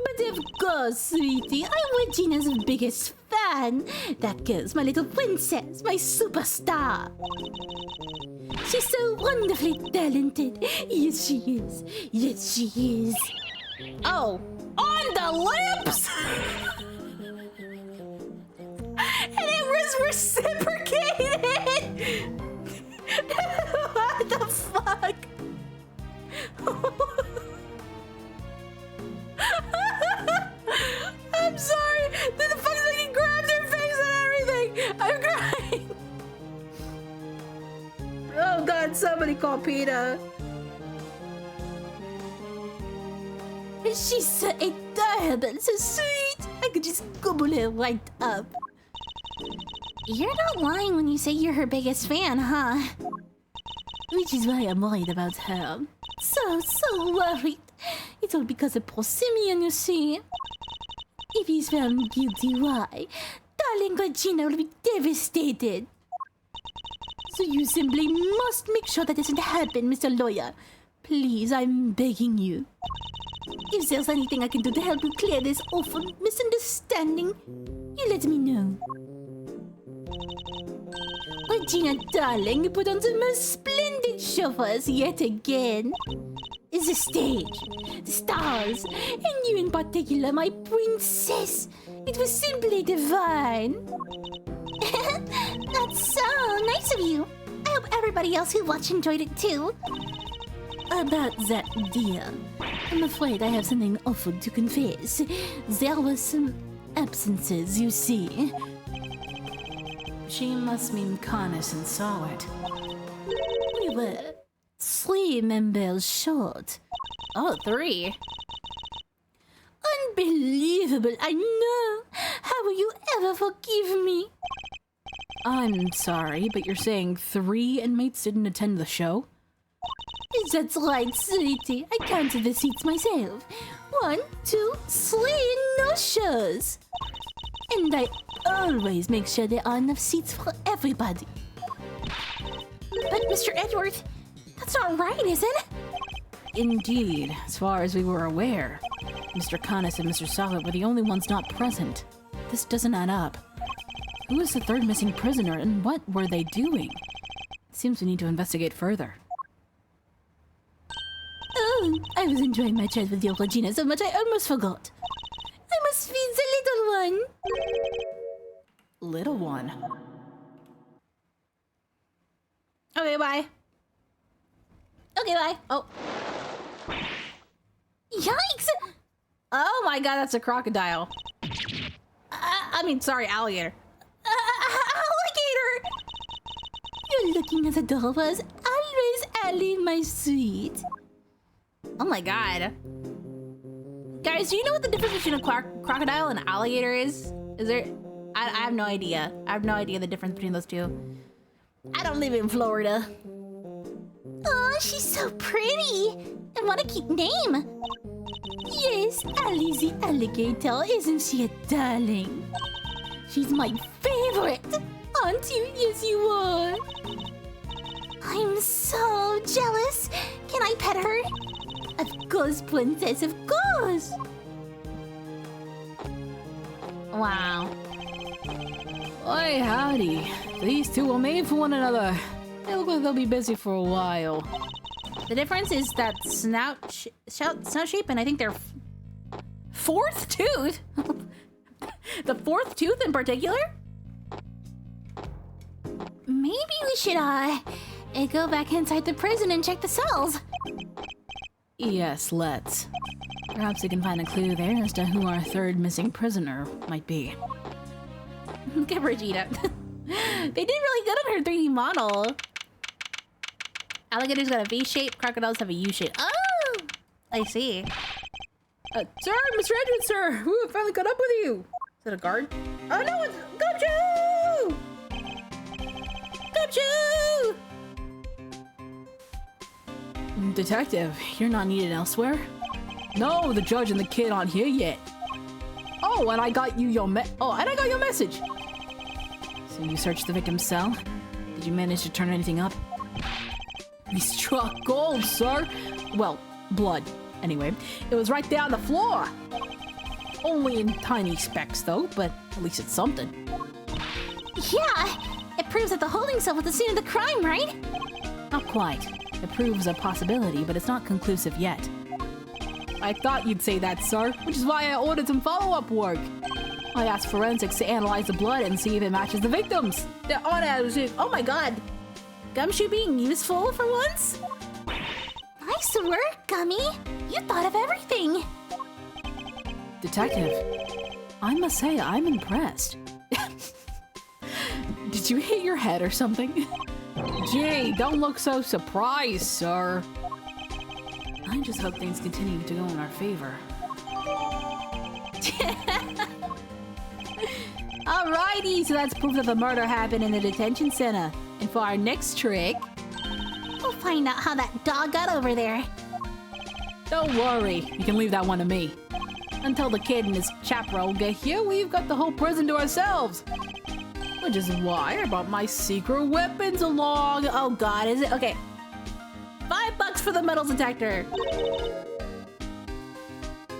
But of course, sweetie, I'm Regina's biggest fan. That girl's my little princess, my superstar. She's so wonderfully talented. Yes, she is. Yes, she is. Oh, on the lips! And it was reciprocated! What the fuck? I'm sorry. The fuck's like he grabbed her face and everything. I'm crying. Oh god, somebody call PETA. She's so adorable, so sweet. I could just gobble her right up. You're not lying when you say you're her biggest fan, huh? Which is why I'm worried about her. So worried. It's all because of poor Simeon, you see. If he's found guilty, why? Darling Regina will be devastated. So you simply must make sure that doesn't happen, Mr. Lawyer. Please, I'm begging you. If there's anything I can do to help you clear this awful misunderstanding, you let me know. Regina, darling, you put on the most splendid show for us yet again. The stage, the stars, and you in particular, my princess. It was simply divine. That's so nice of you. I hope everybody else who watched enjoyed it too. About that, dear, I'm afraid I have something awful to confess. There were some absences, you see. She must mean Connison saw it. We were 3 members short. Oh, 3. Unbelievable, I know. How will you ever forgive me? I'm sorry, but you're saying 3 inmates didn't attend the show? That's right, sweetie. I counted the seats myself. 1, 2, 3 no-shows. And I always make sure there are enough seats for everybody. But Mr. Edgeworth, that's not right, is it? Indeed, as far as we were aware. Mr. Connison and Mr. Solid were the only ones not present. This doesn't add up. Who is the 3rd missing prisoner and what were they doing? It seems we need to investigate further. Oh, I was enjoying my chat with your Regina so much I almost forgot. I must feed the little one. Little one? Okay, bye. Okay, bye. Oh. Yikes! Oh my god, that's a crocodile. I mean, sorry, alligator. Alligator! You're looking as adorable as always, Allie, my sweet. Oh my god. Guys, do you know what the difference between a crocodile and an alligator is? Is there... I have no idea. I have no idea the difference between those two. I don't live in Florida. Oh, she's so pretty. And what a cute name. Yes, Allie's the alligator, isn't she a darling? She's my favorite! Aren't you? Yes, you are! I'm so jealous. Can I pet her? Of course, princess, of course! Wow. Oi, howdy. These two were made for one another. They look like they'll be busy for a while. The difference is that snout shape, and I think their fourth tooth. The fourth tooth in particular. Maybe we should, go back inside the prison and check the cells. Yes, let's. Perhaps we can find a clue there as to who our third missing prisoner might be. Look at Regina. They did really good on her 3D model. Alligators got a V shape, crocodiles have a U shape. Oh! I see. Sir, Mr. Edward, sir! Who finally caught up with you? Is it a guard? Oh no, it's Gumshoe! Gumshoe! Detective, you're not needed elsewhere? No, the judge and the kid aren't here yet. Oh, and I got you your message. So you searched the victim's cell? Did you manage to turn anything up? We struck gold, sir. Well, blood. Anyway, it was right there on the floor. Only in tiny specks, though, but at least it's something. Yeah, it proves that the holding cell was the scene of the crime, right? Not quite. It proves a possibility, but it's not conclusive yet. I thought you'd say that, sir, which is why I ordered some follow-up work. I asked forensics to analyze the blood and see if it matches the victims. They're on it. Oh my god. Gumshoe being useful for once? Nice work, Gummy. You thought of everything. Detective, I must say I'm impressed. Did you hit your head or something? Gee, don't look so surprised, sir. I just hope things continue to go in our favor. Alrighty, so that's proof that the murder happened in the detention center. And for our next trick, We'll find out how that dog got over there. Don't worry, you can leave that one to me. Until the kid and his chaperone get here, we've got the whole prison to ourselves. Which is why I brought my secret weapons along. oh god, is it? Okay. $5 for the metal detector.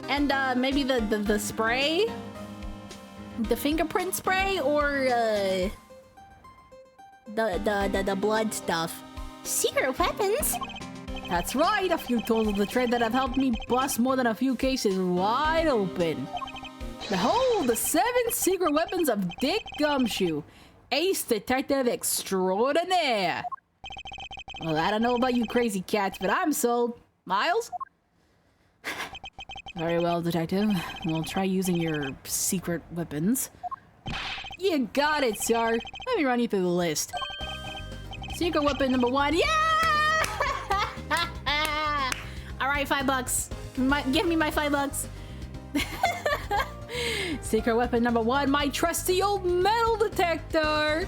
And maybe the spray? The fingerprint spray or the blood stuff. Secret weapons? That's right, a few tools of the trade that have helped me bust more than a few cases wide open. Behold, the 7 secret weapons of Dick Gumshoe, ace detective extraordinaire. Well, I don't know about you crazy cats, but I'm sold. Miles? Very well, detective. We'll try using your secret weapons. You got it, sir. Let me run you through the list. Secret weapon number 1. Yeah! All right, $5. Give me my $5. Secret weapon number 1, my trusty old metal detector.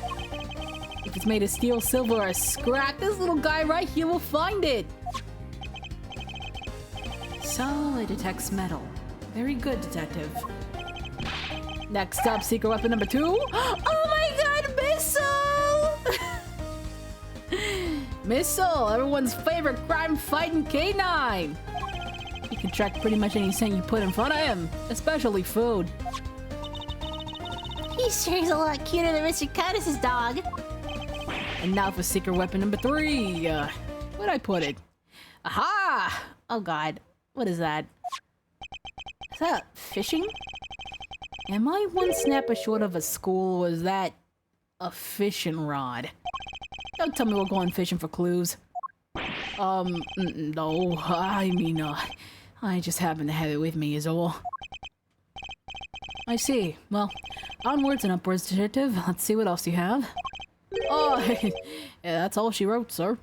If it's made of steel, silver, or scrap, this little guy right here will find it. So it detects metal. Very good, detective. Next up, secret weapon number 2. Oh my god, missile! Missile, everyone's favorite crime-fighting canine. He can track pretty much any scent you put in front of him, especially food. He sure is a lot cuter than Mr. Curtis's dog. And now for secret weapon number 3. Where'd I put it? Aha! Oh god, what is that? Is that fishing? Am I one snapper short of a school, or is that a fishing rod? Don't tell me we're going fishing for clues. No, I mean, I just happen to have it with me is all. I see. Well, onwards and upwards, detective. Let's see what else you have. Oh, yeah, that's all she wrote, sir.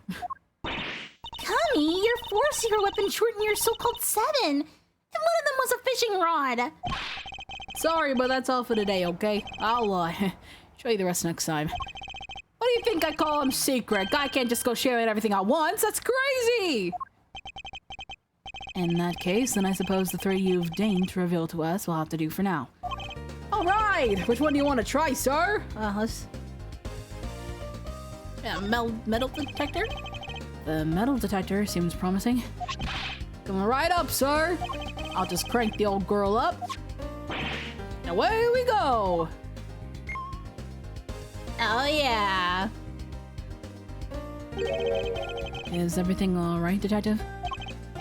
Gummy, your 4 secret weapons shorten your so-called 7. And one of them was a fishing rod. Sorry, but that's all for today, okay? I'll, show you the rest next time. What do you think I call them secret? Guy can't just go sharing everything at once. That's crazy! In that case, then I suppose the 3 you've deigned to reveal to us will have to do for now. All right, which one do you want to try, sir? Let's... Yeah, metal detector? The metal detector seems promising. Coming right up, sir. I'll just crank the old girl up. Away we go. Oh, yeah. Is everything all right, detective?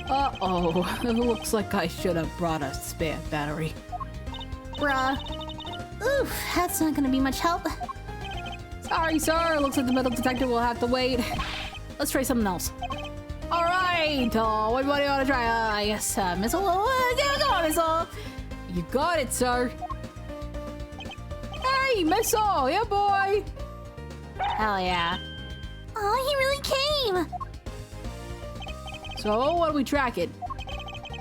Uh-oh, it looks like I should have brought a spare battery. Bruh. Oof, that's not gonna be much help. Sorry, sir. Looks like the metal detector will have to wait. Let's try something else. All right. What do you want to try? Yes, missile. Yeah, go on, missile. You got it, sir. Hey, missile. Yeah, boy. Hell yeah. Oh, he really came. So, what are we tracking?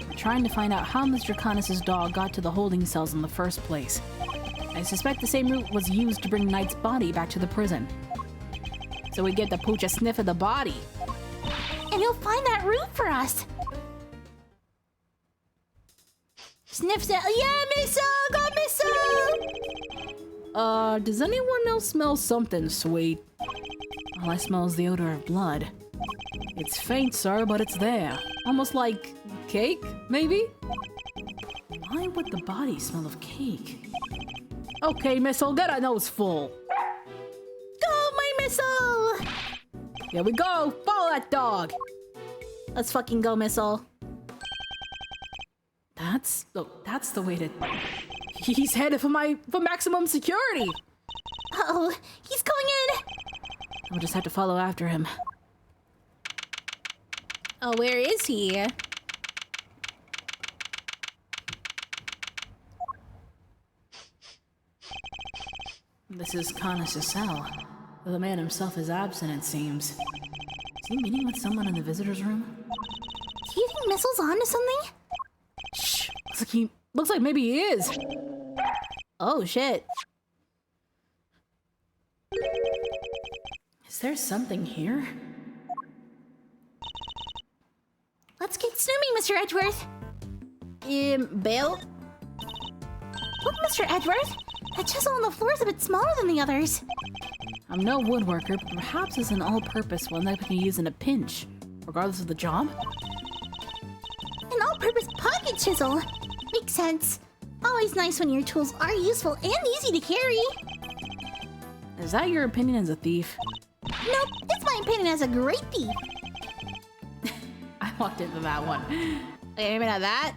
We're trying to find out how Mr. Connus' dog got to the holding cells in the first place. I suspect the same route was used to bring Knight's body back to the prison. So we get to pooch a sniff of the body. And he'll find that route for us. Sniff that. Yeah, missile! Go missile! Does anyone else smell something sweet? All I smell is the odor of blood. It's faint, sir, but it's there. Almost like cake, maybe? Why would the body smell of cake? Okay, missile, get a nose full. Go, my missile! Here we go. Follow that dog. Let's fucking go, missile. That's the way to... He's headed for maximum security. Uh-oh, he's going in! We'll just have to follow after him. Oh, where is he? This is Connus' cell. Though the man himself is absent, it seems. Is he meeting with someone in the visitor's room? Do you think Missile's onto something? Shh. Looks like maybe he is. Oh, shit. Is there something here? Let's get snooping, Mr. Edgeworth. Bale? Look, Mr. Edgeworth. That chisel on the floor is a bit smaller than the others. I'm no woodworker, but perhaps it's an all-purpose one that we can use in a pinch, regardless of the job. An all-purpose pocket chisel. Makes sense. Always nice when your tools are useful and easy to carry. Is that your opinion as a thief? Nope, it's my opinion as a great thief. I walked into that one. Okay, maybe not that.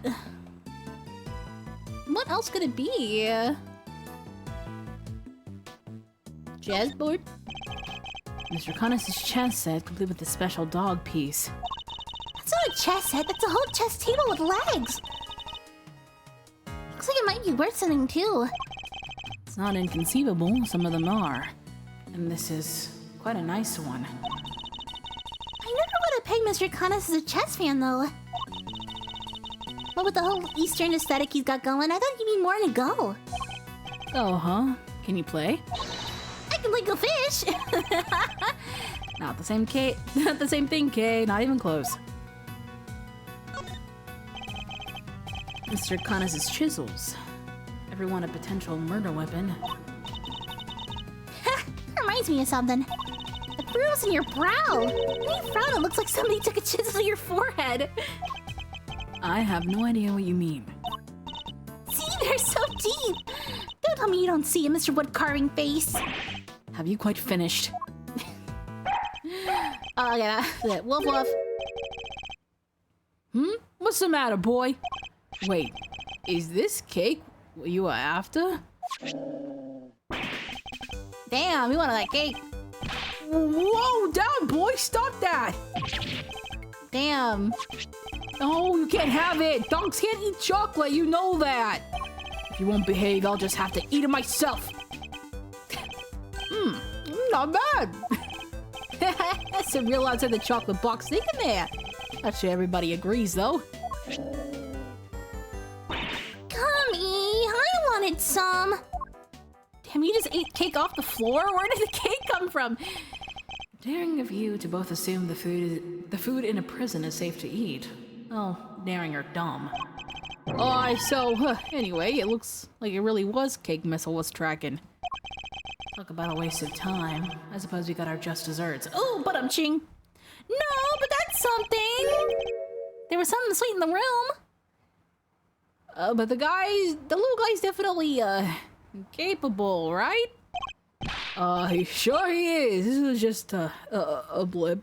What else could it be? Jazz board? Mr. Connus' chess set, complete with a special dog piece. That's not a chess set, that's a whole chess table with legs. Looks like it might be worth something too. It's not inconceivable, some of them are. And this is quite a nice one. I never would have pegged Mr. Connus as a chess fan though. But with the whole Eastern aesthetic he's got going, I thought he'd be more in a go. Oh, huh? Can you play? I can play go fish. Not the same not the same thing, Kay. Not even close. Mr. Connus' chisels. Everyone a potential murder weapon. Reminds me of something. The bruise in your brow. When you frown, it looks like somebody took a chisel to your forehead. I have no idea what you mean. See, they're so deep. Don't tell me you don't see it, Mr. Wood carving face. Have you quite finished? Oh, yeah, that's it. Woof woof. What's the matter, boy? Wait, is this cake what you are after? Damn, we wanted that cake. Whoa, down, boy! Stop that! Damn. No, you can't have it! Dogs can't eat chocolate, you know that! If you won't behave, I'll just have to eat it myself! Not bad! That's a real outside the chocolate box thing in there! Not sure everybody agrees, though. Gummy, I wanted some. Damn, you just ate cake off the floor? Where did the cake come from? Daring of you to both assume the food in a prison is safe to eat. Oh, daring or dumb. Anyway, it looks like it really was Cake Missile was tracking. Talk about a waste of time. I suppose we got our just desserts. Oh, but I'm ching. No, but that's something. There was something sweet in the room. But the little guy's definitely, capable, right? Sure he is. This was just, a blip.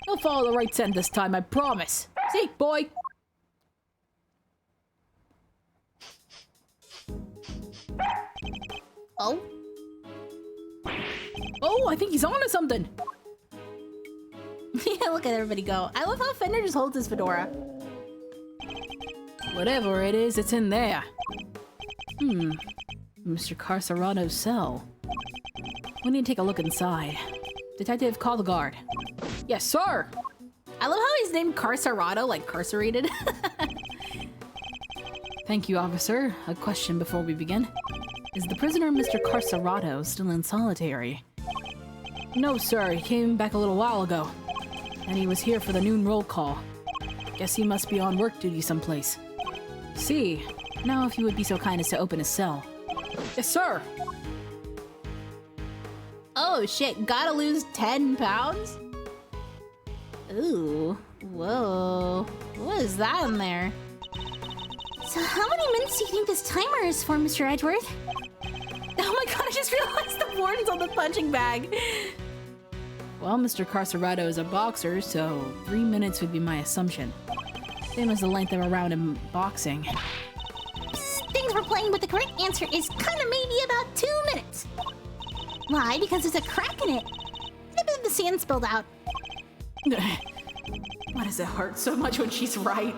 He'll follow the right scent this time, I promise. See, boy? Oh? Oh, I think he's onto something. Yeah, look at everybody go. I love how Fender just holds his fedora. Whatever it is, it's in there. Mr. Carcerato's cell. We need to take a look inside. Detective, call the guard. Yes, sir. I love how he's named Carcerato, like carcerated. Thank you, officer. A question before we begin. Is the prisoner Mr. Carcerato still in solitary? No, sir. He came back a little while ago. And he was here for the noon roll call. Guess he must be on work duty someplace. See. Now if you would be so kind as to open his cell. Yes, sir. Oh shit, gotta lose 10 pounds? Ooh, whoa. What is that in there? So how many minutes do you think this timer is for, Mr. Edgeworth? Oh my god, I just realized the warden's on the punching bag. Well, Mr. Carcerato is a boxer, so 3 minutes would be my assumption. Same as the length of a round in boxing. Things we're playing, but the correct answer is kinda maybe about 2 minutes. Why? Because there's a crack in it. A bit of the sand spilled out. Why does it hurt so much when she's right?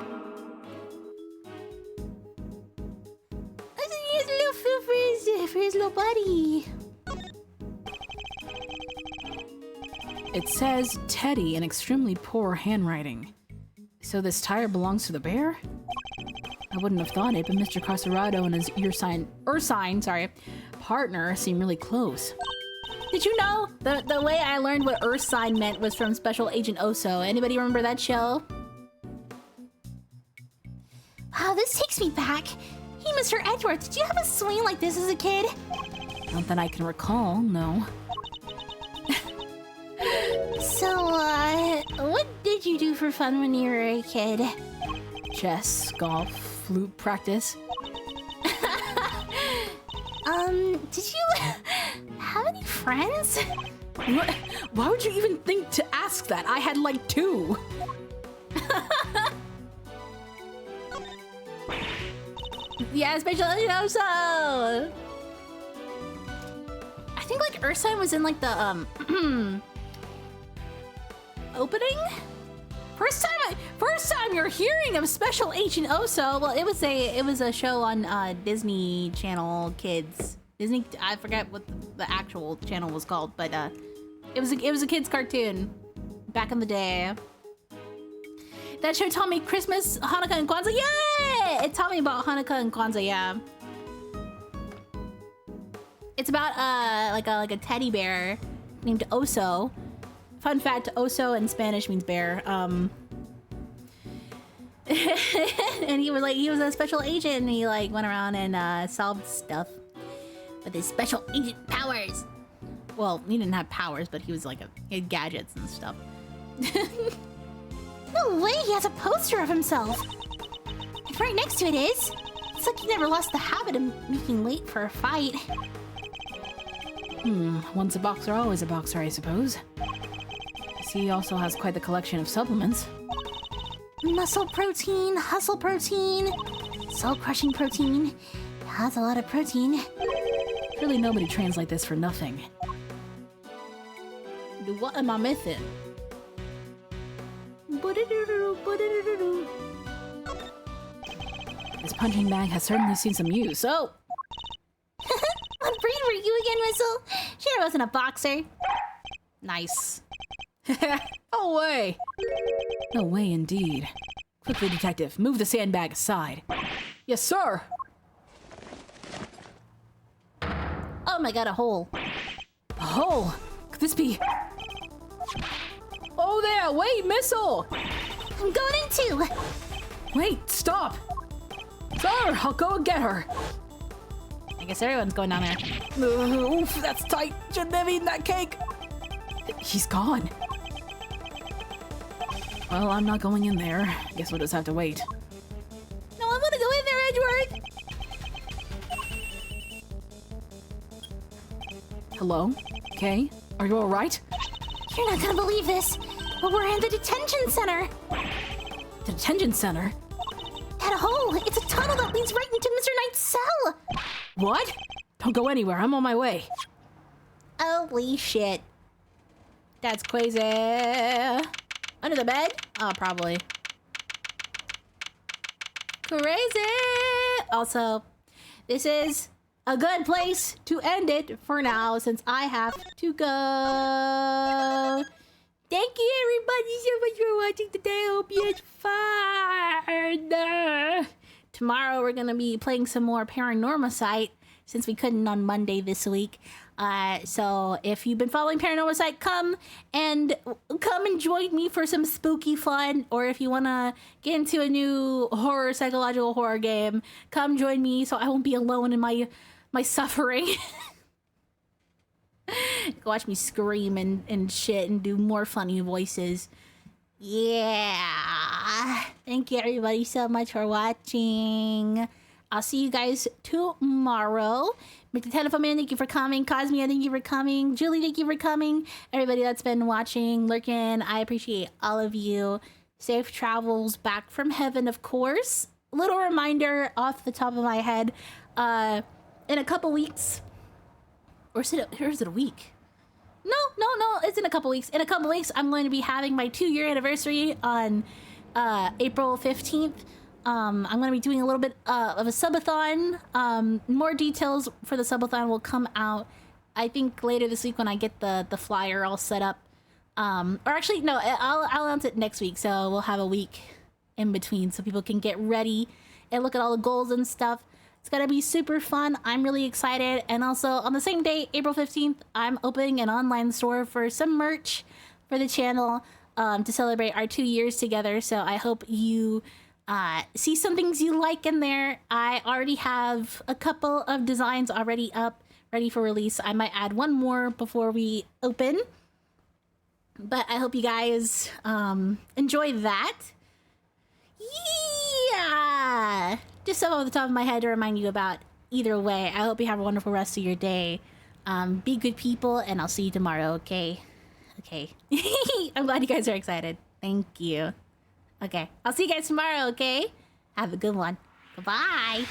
He has a little feel for his little buddy. It says Teddy in extremely poor handwriting. So this tire belongs to the bear? I wouldn't have thought it, but Mr. Carcerato and his Ursine partner seem really close. Did you know the way I learned what Ursine meant was from Special Agent Oso? Anybody remember that show? Wow, this takes me back. Hey, Mr. Edgeworth, did you have a swing like this as a kid? Not that I can recall, no. So, what did you do for fun when you were a kid? Chess, golf, flute practice. Did you have any friends? What? Why would you even think to ask that? I had like 2. Yeah, Special Agent Oso! I think like Ursine was in like the opening? First time you're hearing of Special Agent Oso. Well, it was a show on Disney Channel Kids. Disney, I forget what the actual channel was called, but it was a kids cartoon back in the day. That show taught me Christmas, Hanukkah, and Kwanzaa. Yay! It taught me about Hanukkah and Kwanzaa. Yeah. It's about like a teddy bear named Oso. Fun fact: Oso in Spanish means bear. And he was a special agent, and he like went around and solved stuff with his special agent powers. Well, he didn't have powers, but he had gadgets and stuff. No way, he has a poster of himself. And right next to it is. It's like he never lost the habit of making late for a fight. Once a boxer, always a boxer, I suppose. He also has quite the collection of supplements. Muscle protein, hustle protein, soul crushing protein. That's a lot of protein. Surely nobody translate this for nothing. What am I missing? This punching bag has certainly seen some use. Oh! What breed were you again, Whistle? Sure wasn't a boxer. Nice. No way. No way, indeed. Quickly, detective, move the sandbag aside. Yes, sir. Oh my god, a hole. A hole? Could this be... Oh there, wait, missile! I'm going in too. Wait, stop. Sir, I'll go and get her. I guess everyone's going down there. Oof, that's tight. Shouldn't have eaten that cake. He's gone. Well, I'm not going in there. Guess we'll just have to wait. No, I want to go in there, Edgeworth. Hello? Kay? Are you alright? You're not gonna believe this, but we're in the detention center. The detention center? That hole, it's a tunnel that leads right into Mr. Knight's cell. What? Don't go anywhere. I'm on my way. Holy shit. That's crazy. Under the bed? Oh, probably. Crazy. Also, this is a good place to end it for now since I have to go. Thank you everybody so much for watching today. I hope you had fun. Tomorrow we're going to be playing some more Paranormal Site since we couldn't on Monday this week. So if you've been following Paranormal Site, come and join me for some spooky fun. Or if you want to get into a new psychological horror game, come join me so I won't be alone in my suffering. Watch me scream and shit and do more funny voices. Yeah. Thank you everybody so much for watching. I'll see you guys tomorrow. Mr. Telephone Man, thank you for coming. Cosmia, thank you for coming. Julie, thank you for coming. Everybody that's been watching, lurking, I appreciate all of you. Safe travels back from heaven, of course. Little reminder off the top of my head. In a couple weeks, or is it a week? No, it's in a couple weeks. In a couple weeks, I'm going to be having my 2-year anniversary on April 15th. I'm going to be doing a little bit of a subathon. More details for the subathon will come out, I think, later this week when I get the flyer all set up. Or actually, no, I'll announce it next week, so we'll have a week in between so people can get ready and look at all the goals and stuff. It's gonna be super fun. I'm really excited. And also on the same day, April 15th, I'm opening an online store for some merch for the channel to celebrate our 2 years together. So I hope you see some things you like in there. I already have a couple of designs already up, ready for release. I might add one more before we open. But I hope you guys enjoy that. Yeah! Just so off the top of my head to remind you about either way. I hope you have a wonderful rest of your day. Be good people, and I'll see you tomorrow, okay? Okay. I'm glad you guys are excited. Thank you. Okay. I'll see you guys tomorrow, okay? Have a good one. Bye-bye.